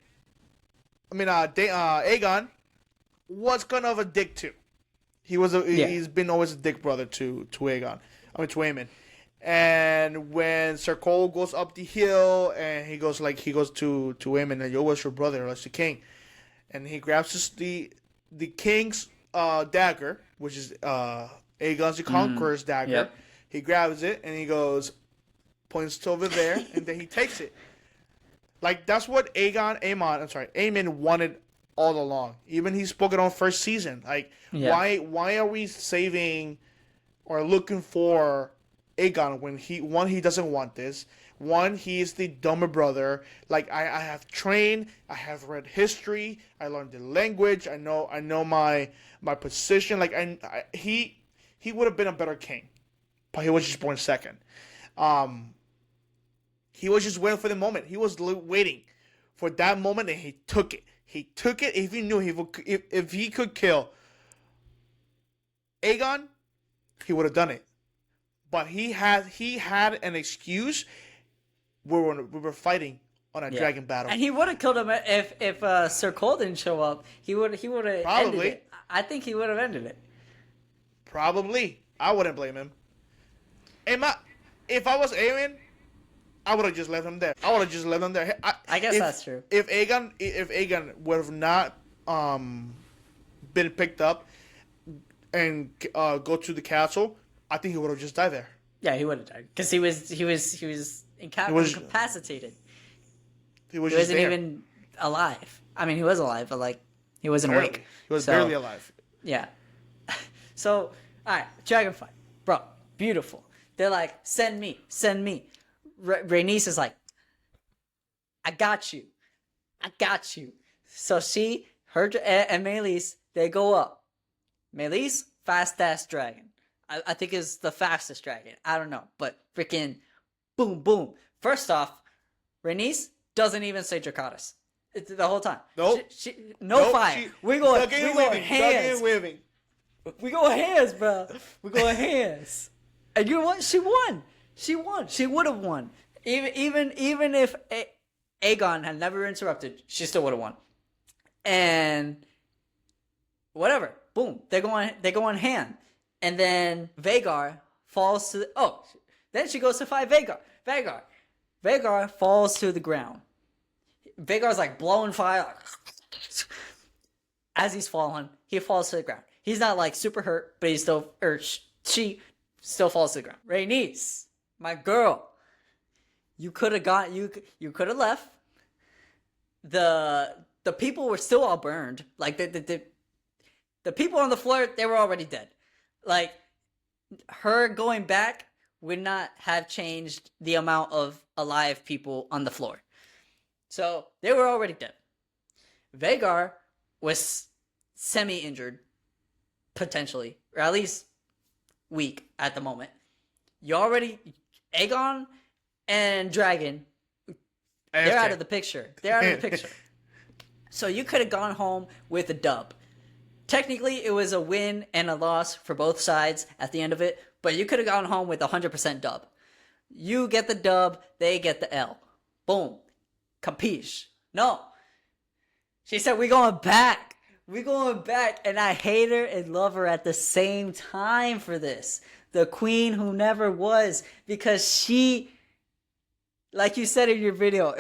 was kind of a dick too. He's been always a dick brother to Aegon. To Aemon. And when Sir Cole goes up the hill and he goes to Aemon and yo, what's your brother? That's the king. And he grabs the king's dagger, which is Aegon's the Conqueror's dagger. Yep. He grabs it and he goes, points to over there, and then he takes it. Like that's what Aemon wanted all along. Even he spoke it on first season. Like why are we saving or looking for Aegon when he doesn't want this? One, he is the dumber brother. Like I have trained, I have read history, I learned the language, I know my position. Like he would have been a better king, but he was just born second. He was just waiting for the moment. He was waiting for that moment, and he took it. He took it. If he knew if he could kill Aegon, he would have done it. But he had an excuse. We were fighting on a dragon battle, and he would have killed him if Sir Cole didn't show up. He would have ended it. I think he would have ended it. Probably. I wouldn't blame him. If I was Aemon, I would have just left him there. I guess that's true. If Aegon would have not been picked up and go to the castle, I think he would have just died there. Yeah, he would have died because he was incapacitated. He wasn't there. Even alive. I mean, he was alive, but like he wasn't awake. He was barely alive. Yeah. So, all right, dragon fight, bro, beautiful. They're like, send me. Rhaenys is like, I got you. So her and Meleys, they go up. Meleys, fast ass dragon. I think is the fastest dragon. I don't know, but freaking boom, boom. First off, Rhaenys doesn't even say Dracarys the whole time. Nope. No fire. We go hands. We go hands, bro. We go hands. And you know what? She won. She would have won. Even if Aegon had never interrupted, she still would have won. And whatever. Boom. They go on hand. And then Vhagar falls to then she goes to fight Vhagar. Vhagar falls to the ground. Vhagar's like blowing fire. As he's falling, he falls to the ground. He's not like super hurt, but she still falls to the ground. Rhaenys, my girl, you could have left. The people were still all burned. Like the people on the floor, they were already dead. Like her going back would not have changed the amount of alive people on the floor. So they were already dead. Vhagar was semi-injured, potentially, or at least weak at the moment. Aegon and Dragon, they're out of the picture. So you could have gone home with a dub. Technically, it was a win and a loss for both sides at the end of it, but you could have gone home with 100% dub. You get the dub, they get the L. Boom. Capiche? No. She said, we going back, and I hate her and love her at the same time for this. The queen who never was, because she like you said in your video,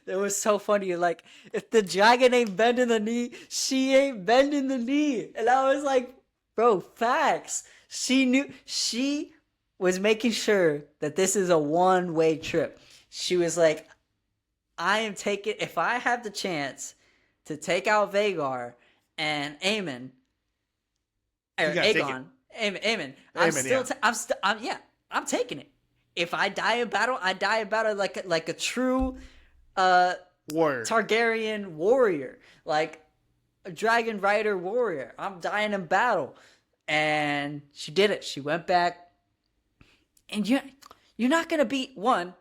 it was so funny. You're like, if the dragon ain't bending the knee, she ain't bending the knee. And I was like, bro, facts. She was making sure that this is a one-way trip. She was like, if I have the chance to take out Vhagar and Aemon, or Aegon, Aemon, I'm taking it. If I die in battle, I die in battle like a true warrior. Targaryen warrior, like a dragon rider warrior. I'm dying in battle. And she did it. She went back. And you're not going to beat, one,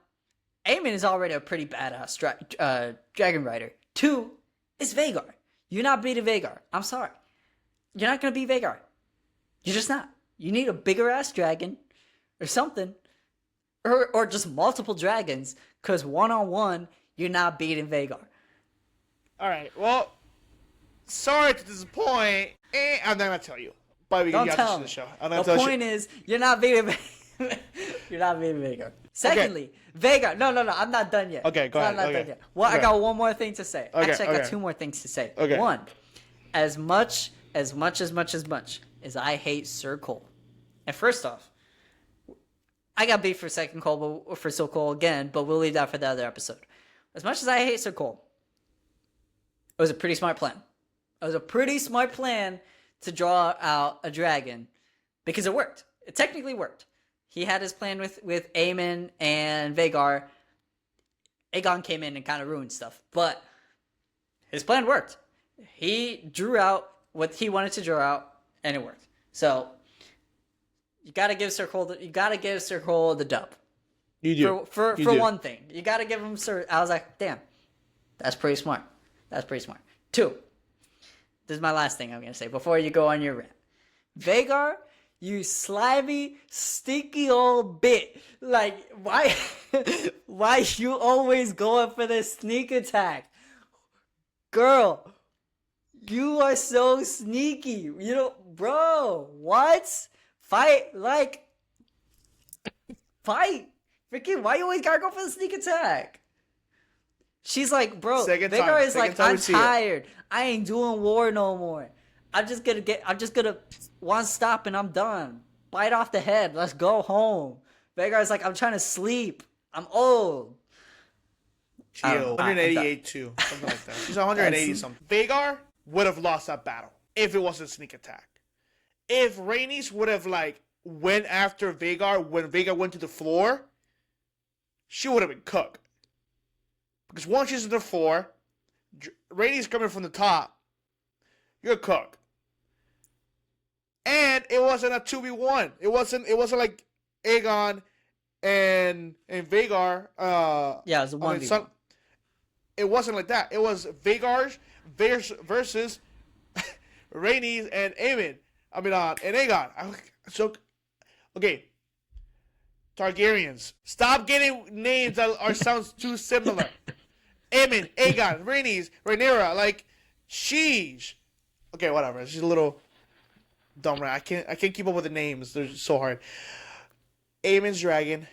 Aemon is already a pretty badass dragon rider. Two, it's Vhagar. You're not beating Vhagar. I'm sorry. You're not going to beat Vhagar. You're just not. You need a bigger ass dragon or something. Or just multiple dragons. Because one-on-one, you're not beating Vhagar. Alright, well, sorry to disappoint. I'm not going to tell you. But we Don't can tell the me. show. The point is, you're not beating You're not beating Vhagar. Secondly, Vhagar. No, I'm not done yet. Okay, go ahead. I'm not Okay. done yet. Well, I got one more thing to say. Okay, Actually, I got okay. 2 more things to say. Okay. One, as much as I hate Sir Cole. And first off, I got beef for second Cole, for Sir Cole again, but we'll leave that for the other episode. As much as I hate Sir Cole, it was a pretty smart plan. It was a pretty smart plan to draw out a dragon because it worked. It technically worked. He had his plan with Aemon and Vhagar. Aegon came in and kind of ruined stuff, but his plan worked. He drew out what he wanted to draw out, and it worked. So you gotta give Sir Cole the dub. You do. For one thing, you gotta give him Sir. I was like, damn, that's pretty smart. That's pretty smart. 2. This is my last thing I'm gonna say before you go on your rant. Vhagar, you slimy, stinky old bit. Like, why you always going for this sneak attack? Girl, you are so sneaky. You know, bro, what? Fight. Freaking, why you always gotta go for the sneak attack? She's like, bro, Vhagar is like, I'm tired. I ain't doing war no more. I'm just gonna one stop and I'm done. Bite off the head. Let's go home. Vhagar's like, I'm trying to sleep. I'm old. Chill. 188 too. Something like that. She's 180 something. Vhagar would have lost that battle if it wasn't a sneak attack. If Rhaenys would have went after Vhagar when Vhagar went to the floor, she would have been cooked. Because once she's on the floor, Rhaenys coming from the top, you're cooked. And it wasn't a 2v1. It wasn't like Aegon and Vhagar. Yeah, it was a 1v1. It wasn't like that. It was Vhagar versus Rhaenys and Aemon. And Aegon. So, okay. Targaryens, stop getting names that sounds too similar. Aemon, Aegon, Rhaenys, Rhaenyra, sheesh. Okay, whatever. It's just a little dumb. I can't keep up with the names. They're so hard. Aemon's dragon,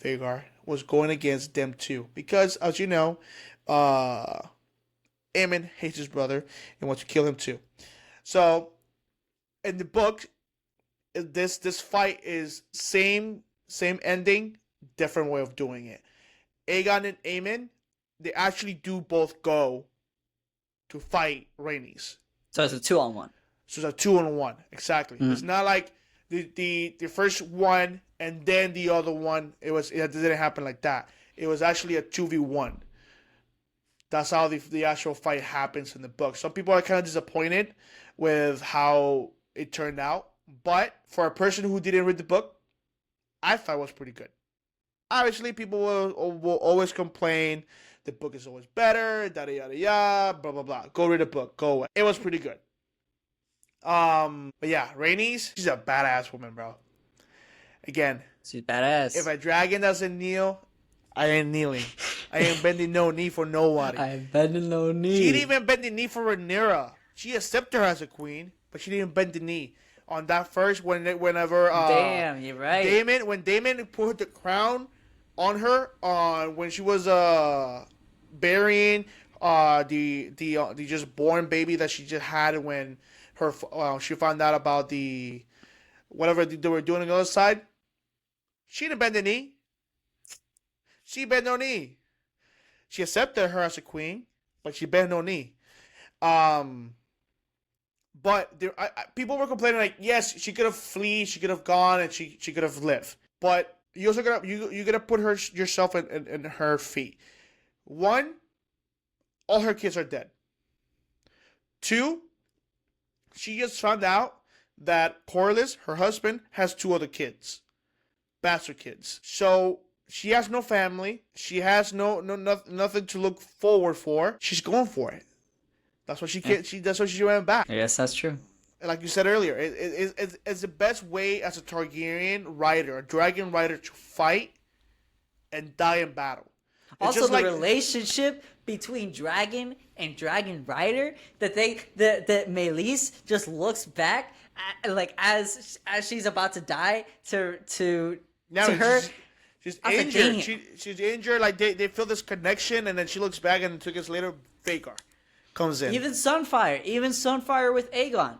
Vhagar, was going against them too because, as you know, Aemon hates his brother and wants to kill him too. So, in the book, this fight is same ending, different way of doing it. Aegon and Aemon, they actually do both go to fight Rhaenys. So it's a 2-on-1. So it's a 2-on-1, exactly. Mm. It's not like the first one and then the other one. It didn't happen like that. It was actually a 2v1. That's how the actual fight happens in the book. Some people are kind of disappointed with how it turned out, but for a person who didn't read the book, I thought it was pretty good. Obviously, people will always complain. The book is always better, yada yada yada, blah blah blah. Go read the book. Go away. It was pretty good. But yeah, Rhaenys, she's a badass woman, bro. Again, she's badass. If a dragon doesn't kneel, I ain't kneeling. I ain't bending no knee for nobody. I ain't bending no knee. She didn't even bend the knee for Rhaenyra. She accepted her as a queen, but she didn't bend the knee. On that first, whenever damn, you're right. When Daemon put the crown on her on when she was burying the just born baby that she just had when she found out about the whatever they were doing on the other side. She didn't bend the knee. She bent no knee. She accepted her as a queen, but she bent no knee. But people were complaining like, yes, she could have fled, she could have gone, and she could have lived. But you also gotta put yourself in her feet. One, all her kids are dead. Two, she just found out that Corliss, her husband, has 2 other kids, bastard kids. So she has no family. She has nothing to look forward for. She's going for it. That's what that's what she went back. Yes, that's true. Like you said earlier, it's the best way as a Targaryen rider, a dragon rider, to fight and die in battle. It's Also, the relationship between dragon and dragon rider, that Meleys just looks back like as she's about to die to her. She's injured. She's injured. Like they feel this connection, and then she looks back, and 2 years later, Vhagar comes in. Even Sunfire with Aegon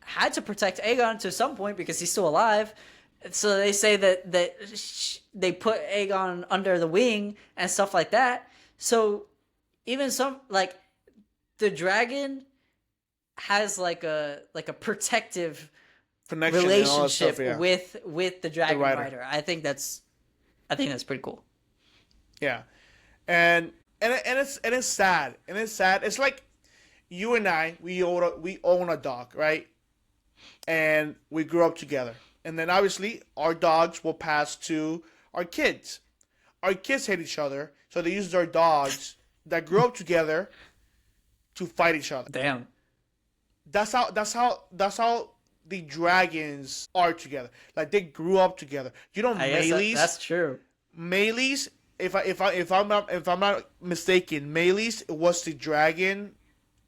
had to protect Aegon to some point because he's still alive. So they say that they put Aegon under the wing and stuff like that. So even the dragon has like a protective connection relationship stuff, yeah. with the dragon rider. I think that's pretty cool. Yeah, and it's sad. It's like you and I, we own a dog, right? And we grew up together. And then obviously our dogs will pass to our kids. Our kids hate each other, so they use their dogs that grew up together to fight each other. Damn. That's how the dragons are together. Like they grew up together. You know, Meleys. That's true. Meleys, if I'm not mistaken, Meleys was the dragon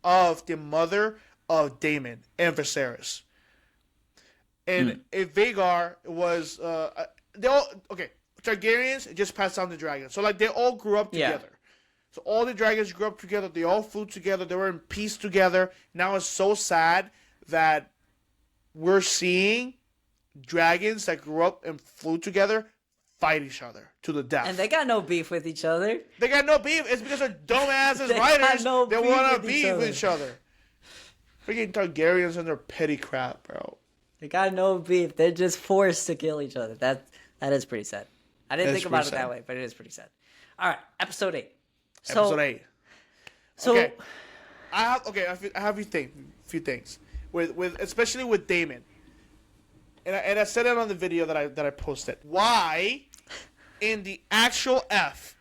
of the mother of Daemon and Viserys. And if Vhagar was they all Targaryens just passed down the dragons. So like they all grew up together. Yeah. So all the dragons grew up together. They all flew together. They were in peace together. Now it's so sad that we're seeing dragons that grew up and flew together fight each other to the death. And they got no beef with each other. They got no beef. It's because they're dumbasses writers. They want to beef with each other. Freaking Targaryens and their petty crap, bro. They got no beef. They're just forced to kill each other. That is pretty sad. I didn't think about it that way, but it is pretty sad. All right, episode 8. Episode 8. So okay, I have a few things with especially with Daemon, and I said it on the video that I posted. Why, in the actual F,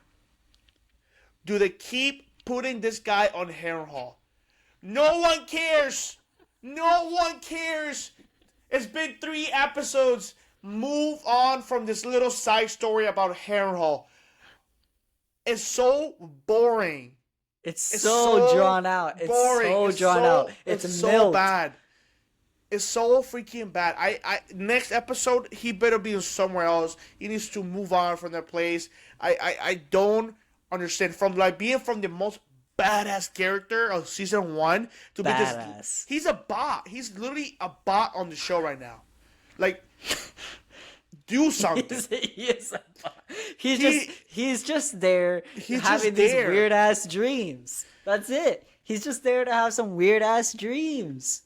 do they keep putting this guy on Harrenhal? No one cares. No one cares. It's been 3 episodes. Move on from this little side story about Harrenhal. It's so boring. It's so drawn out. It's boring. It's so drawn out. It's so bad. It's so freaking bad. I next episode he better be somewhere else. He needs to move on from that place. I don't understand, from like being from the most badass character of season 1 to be this. He's a bot. He's literally a bot on the show right now. Like, do something. He is a bot. He's just there having these weird ass dreams. That's it. He's just there to have some weird ass dreams.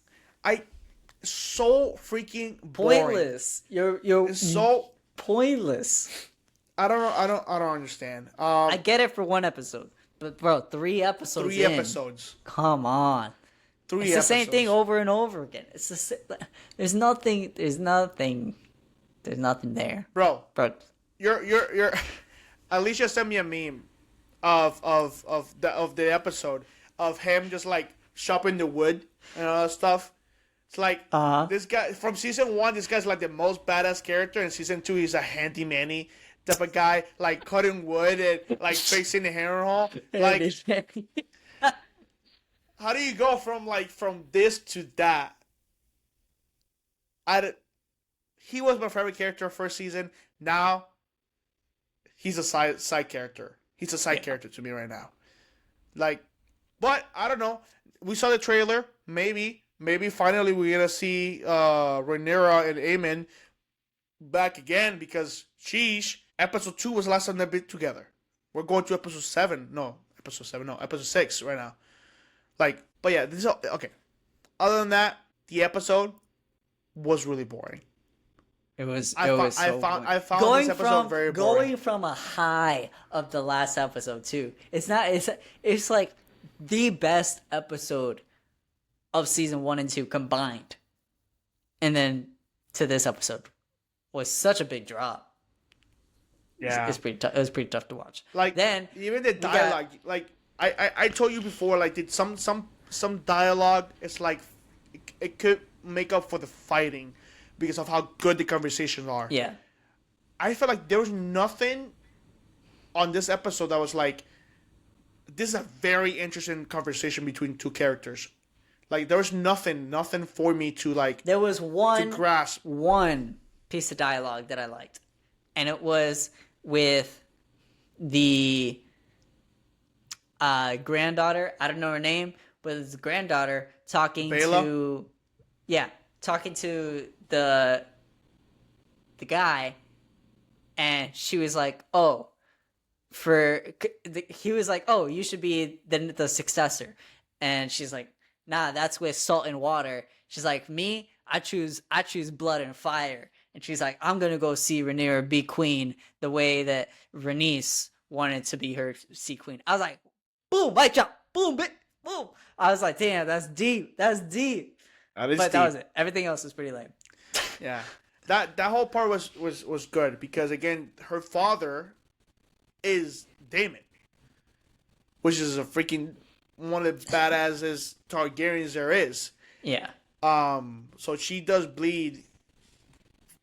So freaking boring. Pointless. You're so pointless. I don't understand. I get it for 1 episode. But bro, 3 episodes. 3 episodes. Come on. 3 it's episodes. The same thing over and over again. It's the same, there's nothing there. Bro. You're Alicia sent me a meme of the episode of him just like chopping the wood and all that stuff. It's like this guy from season 1, this guy's like the most badass character, and season 2 he's a handy-manny type of guy, like cutting wood and like fixing the Harrenhal. Like, how do you go from this to that? He was my favorite character first season. Now he's a side character. He's a side character to me right now. Like, but I don't know. We saw the trailer. Maybe finally we're gonna see Rhaenyra and Aemon back again because sheesh. Episode 2 was the last time they've been together. We're going to episode 7. No, episode 6 right now. Like, but yeah, this is okay. Other than that, the episode was really boring. I found this episode very boring. Going from a high of the last episode too. It's like the best episode of season 1 and 2 combined, and then to this episode was such a big drop. Yeah, it's pretty tough. It was pretty tough to watch. Like then even the dialogue, like I told you before, like did some dialogue. It's like it could make up for the fighting because of how good the conversations are. Yeah, I felt like there was nothing on this episode that was like, this is a very interesting conversation between two characters. Like there was nothing for me to like. There was to grasp one piece of dialogue that I liked, and it was with the granddaughter. I don't know her name, but it's the granddaughter talking Bela? talking to the guy, and she was like, "Oh, he was like, oh, you should be the successor," and she's like, "Nah, that's with salt and water." She's like, "Me, I choose blood and fire." And she's like, "I'm gonna go see Rhaenyra be queen the way that Rhaenys wanted to be her see queen." I was like, boom, mic drop, boom, boom. I was like, damn, that's deep. That's deep. That was it. Everything else was pretty lame. Yeah, that whole part was good because again, her father is Daemon, which is a freaking one of the badassest Targaryens there is. Yeah. So she does bleed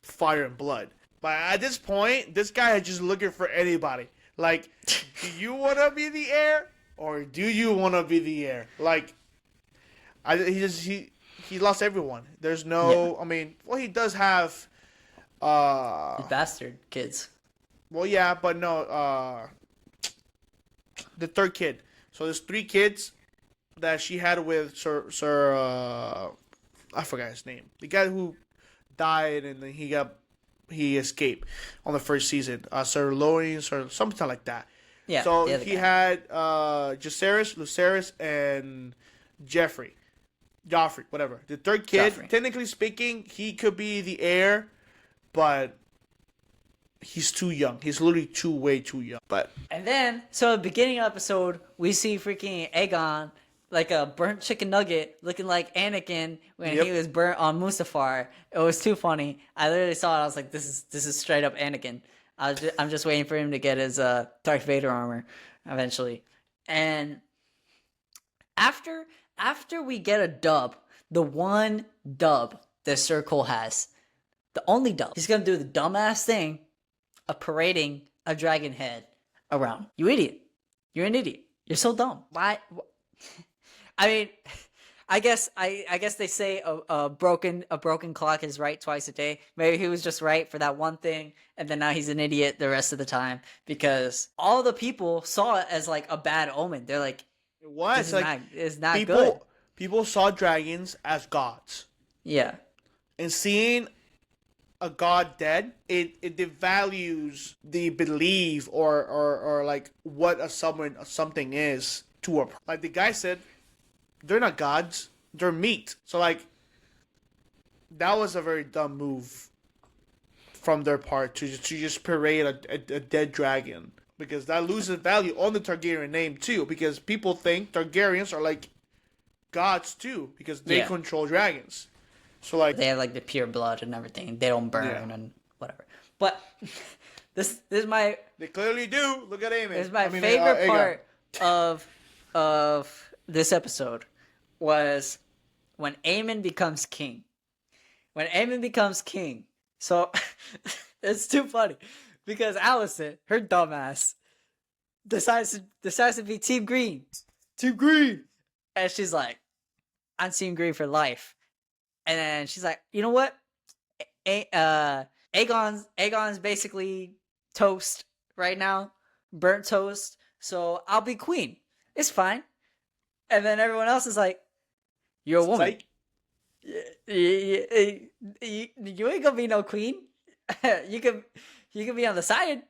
fire and blood. But at this point, this guy is just looking for anybody. Like, do you want to be the heir or do you want to be the heir? Like, he lost everyone. There's no. Yeah. I mean, well, he does have. Bastard kids. Well, yeah, but no. The third kid. So there's 3 kids that she had with Sir. I forgot his name. The guy who died and then he escaped on the first season. Sir Lawrence or something like that. Yeah. So he had Jacaerys, Lucerys, and Joffrey, whatever. The third kid, technically speaking, he could be the heir, but he's too young. He's literally way too young. And then, so at the beginning of the episode, we see freaking Aegon like a burnt chicken nugget looking like Anakin when he was burnt on Mustafar. It was too funny. I literally saw it. I was like, this is straight up Anakin. I'm just waiting for him to get his Darth Vader armor eventually. And after we get a dub, the one dub that Sir Cole has, the only dub, he's gonna do the dumbass thing of parading a dragon head around. You idiot! You're an idiot. You're so dumb. Why? I mean, I guess they say a broken clock is right twice a day. Maybe he was just right for that one thing, and then now he's an idiot the rest of the time because all the people saw it as like a bad omen. They're like, it was like it's not good. People saw dragons as gods. Yeah, and seeing a god dead, it devalues the belief or like what something is to a, like the guy said. They're not gods. They're meat. So, like, that was a very dumb move from their part to just parade a dead dragon. Because that loses value on the Targaryen name, too. Because people think Targaryens are, like, gods, too. Because they control dragons. So, like... They have, like, the pure blood and everything. They don't burn and whatever. But this is my... They clearly do. Look at Aemon. This is my favorite part of this episode was when Aemon becomes king. When Aemon becomes king. So, it's too funny. Because Alicent, her dumbass, decides to be Team Green. Team Green! And she's like, I'm Team Green for life. And then she's like, you know what? Aegon's basically toast right now, burnt toast. So I'll be queen. It's fine. And then everyone else is like, "You're a woman. Psych. You ain't gonna be no queen. you can be on the side,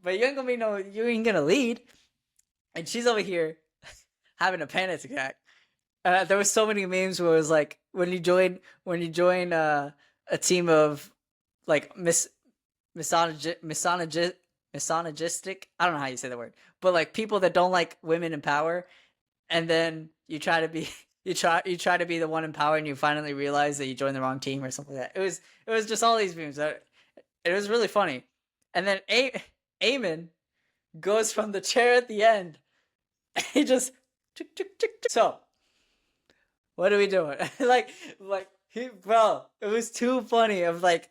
but you ain't gonna be no. You ain't gonna lead." And she's over here having a panic attack. There was so many memes where it was like when you join a team of like misogynistic. I don't know how you say the word, but like people that don't like women in power, and then you try to be you try to be the one in power, and you finally realize that you joined the wrong team or something like that. It was just all these memes. It was really funny, and then Eamon goes from the chair at the end. He just so. What are we doing? Bro, it was too funny. Of like,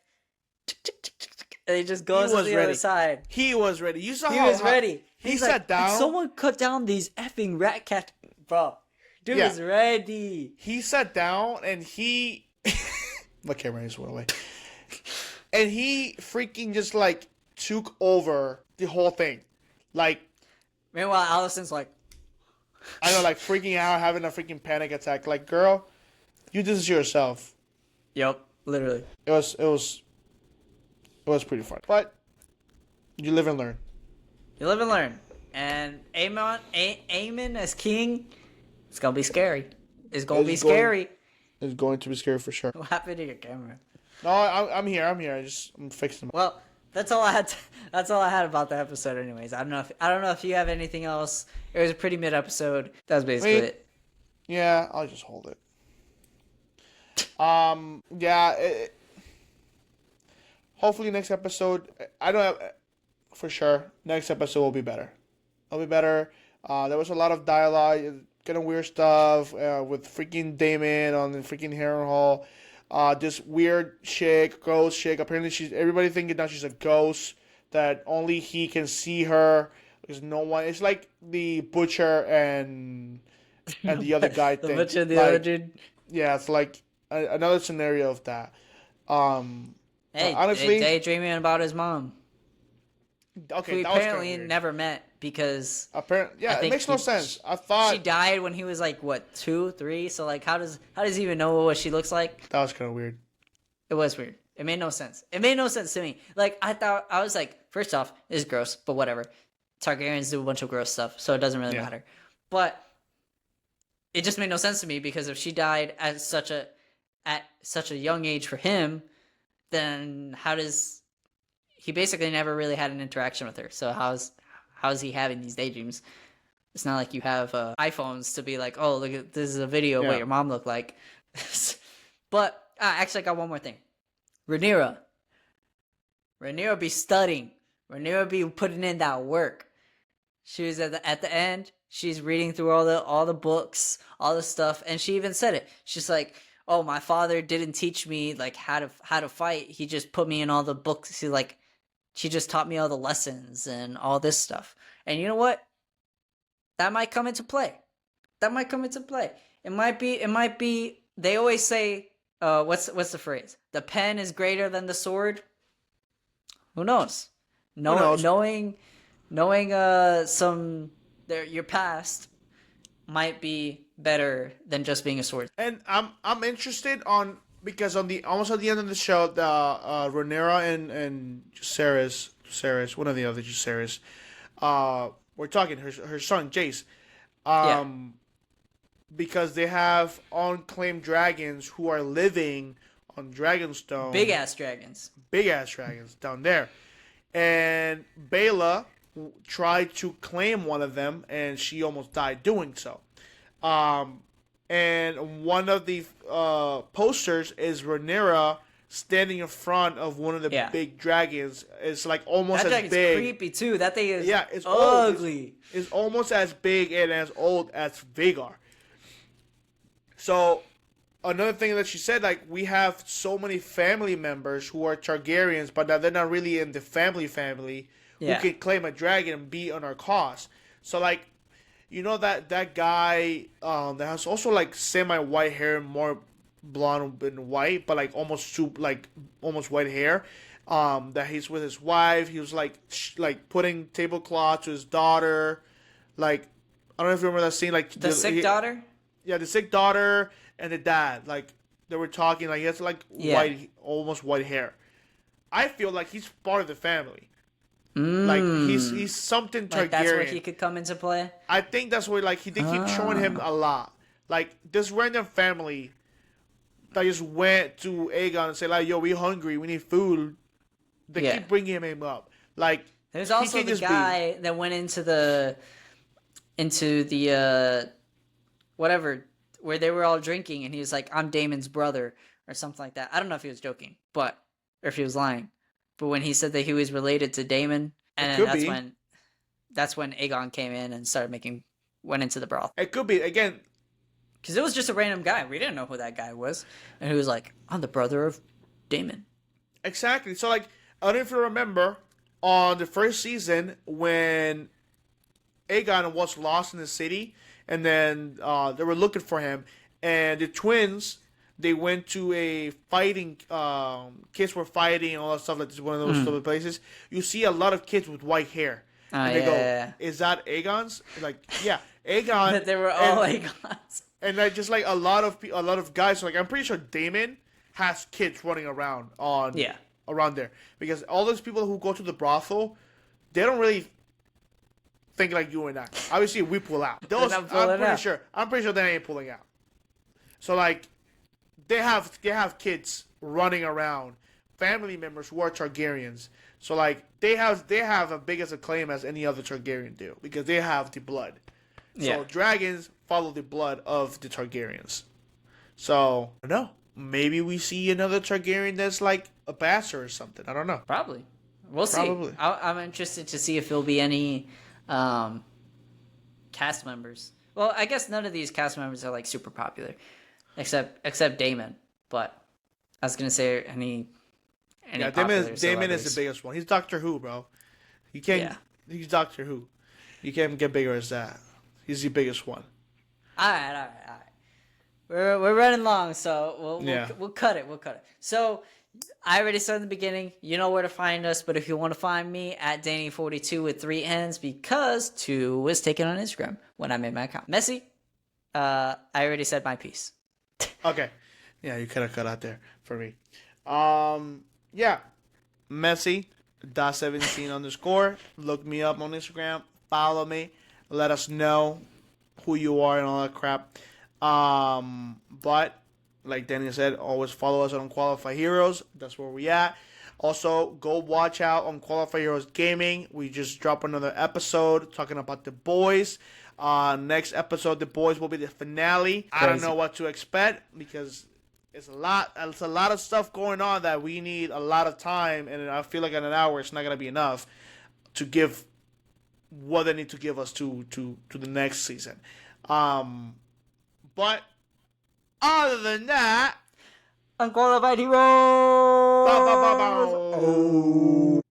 and he just goes to the other side. He was ready. You saw He how was ready. He sat down. Did someone cut down these effing rat cat, bro. Dude is ready. He sat down and he. My camera just went away. And he freaking just like took over the whole thing, like. Meanwhile, Allison's like. I know, like freaking out, having a freaking panic attack. Like, girl, you did this yourself. Yep, literally. It was pretty fun. But you live and learn. You live and learn. And Eamon as king, it's gonna be scary. It's gonna be scary. It's going to be scary for sure. What happened to your camera? No, I'm here. I'm fixing it. Well, that's all I had. That's all I had about the episode. Anyways, I don't know if you have anything else. It was a pretty mid episode. That was basically it. Yeah, I'll just hold it. Yeah. Hopefully next episode. I don't have, for sure. Next episode will be better. It'll be better. There was a lot of dialogue, kind of weird stuff with freaking Damon on the freaking Harrenhal. This weird chick, ghost chick. Apparently, everybody thinking that she's a ghost. That only he can see her. There's no one. It's like the butcher and the other guy the thing. butcher and the other dude. Yeah, it's like another scenario of that. Hey, honestly, daydreaming about his mom. Okay, who he that was apparently never met because. Apparently, yeah, it makes no sense. I thought she died when he was like what 2, 3. So like, how does he even know what she looks like? That was kind of weird. It was weird. It made no sense. It made no sense to me. Like I was like, first off, it's gross, but whatever. Targaryens do a bunch of gross stuff, so it doesn't really matter. But it just made no sense to me because if she died at such a young age for him, then how does he basically never really had an interaction with her? So how's he having these daydreams? It's not like you have iPhones to be like, oh, look at this is a video of what your mom looked like. But actually, I got one more thing. Rhaenyra be studying. Rhaenyra be putting in that work. She was at the end. She's reading through all the books, all the stuff, and she even said it. She's like, "Oh, my father didn't teach me like how to fight. He just put me in all the books. She just taught me all the lessons and all this stuff." And you know what? That might come into play. It might be. They always say, what's the phrase? The pen is greater than the sword. Who knows? Knowing your past might be better than just being a sword. And I'm interested because almost at the end of the show, the Rhaenyra and Jacaerys, one of the other Jacaerys, we're talking her son Jace, because they have unclaimed dragons who are living on Dragonstone. Big ass dragons down there. And Baela tried to claim one of them, and she almost died doing so. And one of the posters is Rhaenyra standing in front of one of the big dragons. It's like almost that as big. Creepy too. That thing is it's ugly. It's almost as big and as old as Vhagar. So another thing that she said, like, we have so many family members who are Targaryens, but that they're not really in the family who can claim a dragon and be on our cause. So, like, you know that guy that has also, like, semi-white hair, more blonde and white, but, like, almost white hair. that he's with his wife. He was like putting tablecloth to his daughter. Like, I don't know if you remember that scene. Like The sick daughter? Yeah, the sick daughter and the dad. Like, they were talking. Like, he has like almost white hair. I feel like he's part of the family. Like, he's something Targaryen. Like that's where he could come into play? I think that's where, like, they keep showing him a lot. Like, this random family that just went to Aegon and said, like, yo, we hungry, we need food. They keep bringing him up. Like, there's also the guy that went into the whatever, where they were all drinking, and he was like, I'm Daemon's brother, or something like that. I don't know if he was joking, or if he was lying. But when he said that he was related to Daemon, and then that's when Aegon came in and went into the brothel. It could be, again, because it was just a random guy. We didn't know who that guy was. And he was like, I'm the brother of Daemon. Exactly. So, like, I don't know if you remember, on the first season, when Aegon was lost in the city, and then they were looking for him, and the twins, they went to a fighting, kids were fighting and all that stuff, like this, one of those stupid places. You see a lot of kids with white hair. And they go, is that Aegon's? Like, yeah, Aegon. They were all Aegon's. And like, just like a lot of guys, like, I'm pretty sure Daemon has kids running around around there, because all those people who go to the brothel, they don't really think like you and I. Obviously, we pull out. Those, I'm pretty sure they ain't pulling out. So, like, they have kids running around, family members who are Targaryens. So, like, they have as big as a claim as any other Targaryen do, because they have the blood. So dragons follow the blood of the Targaryens. So, I don't know. Maybe we see another Targaryen that's like a bastard or something. I don't know. Probably. We'll see. I'm interested to see if there'll be any cast members. Well, I guess none of these cast members are like super popular, except Daemon. But I was gonna say any Daemon is the biggest one. He's Doctor Who, bro. You can't. Yeah. He's Doctor Who. You can't get bigger as that. He's the biggest one. All right. We're running long, so we'll cut it. So I already said in the beginning, you know where to find us. But if you want to find me, at Danny42 with 3 N's, because 2 was taken on Instagram when I made my account. Messy, I already said my piece. Okay. Yeah, you could have cut out there for me. Yeah. Messy, .17_. Look me up on Instagram. Follow me. Let us know who you are and all that crap. But like Danny said, always follow us on Qualified Heroes. That's where we at. Also, go watch out on Qualified Heroes Gaming. We just dropped another episode talking about The Boys. Next episode, The Boys will be the finale. Crazy. I don't know what to expect, because it's a lot of stuff going on that we need a lot of time, and I feel like in an hour it's not gonna be enough to give what they need to give us to the next season. But other than that, Unqualified Heroes! Bow, bow, bow, bow.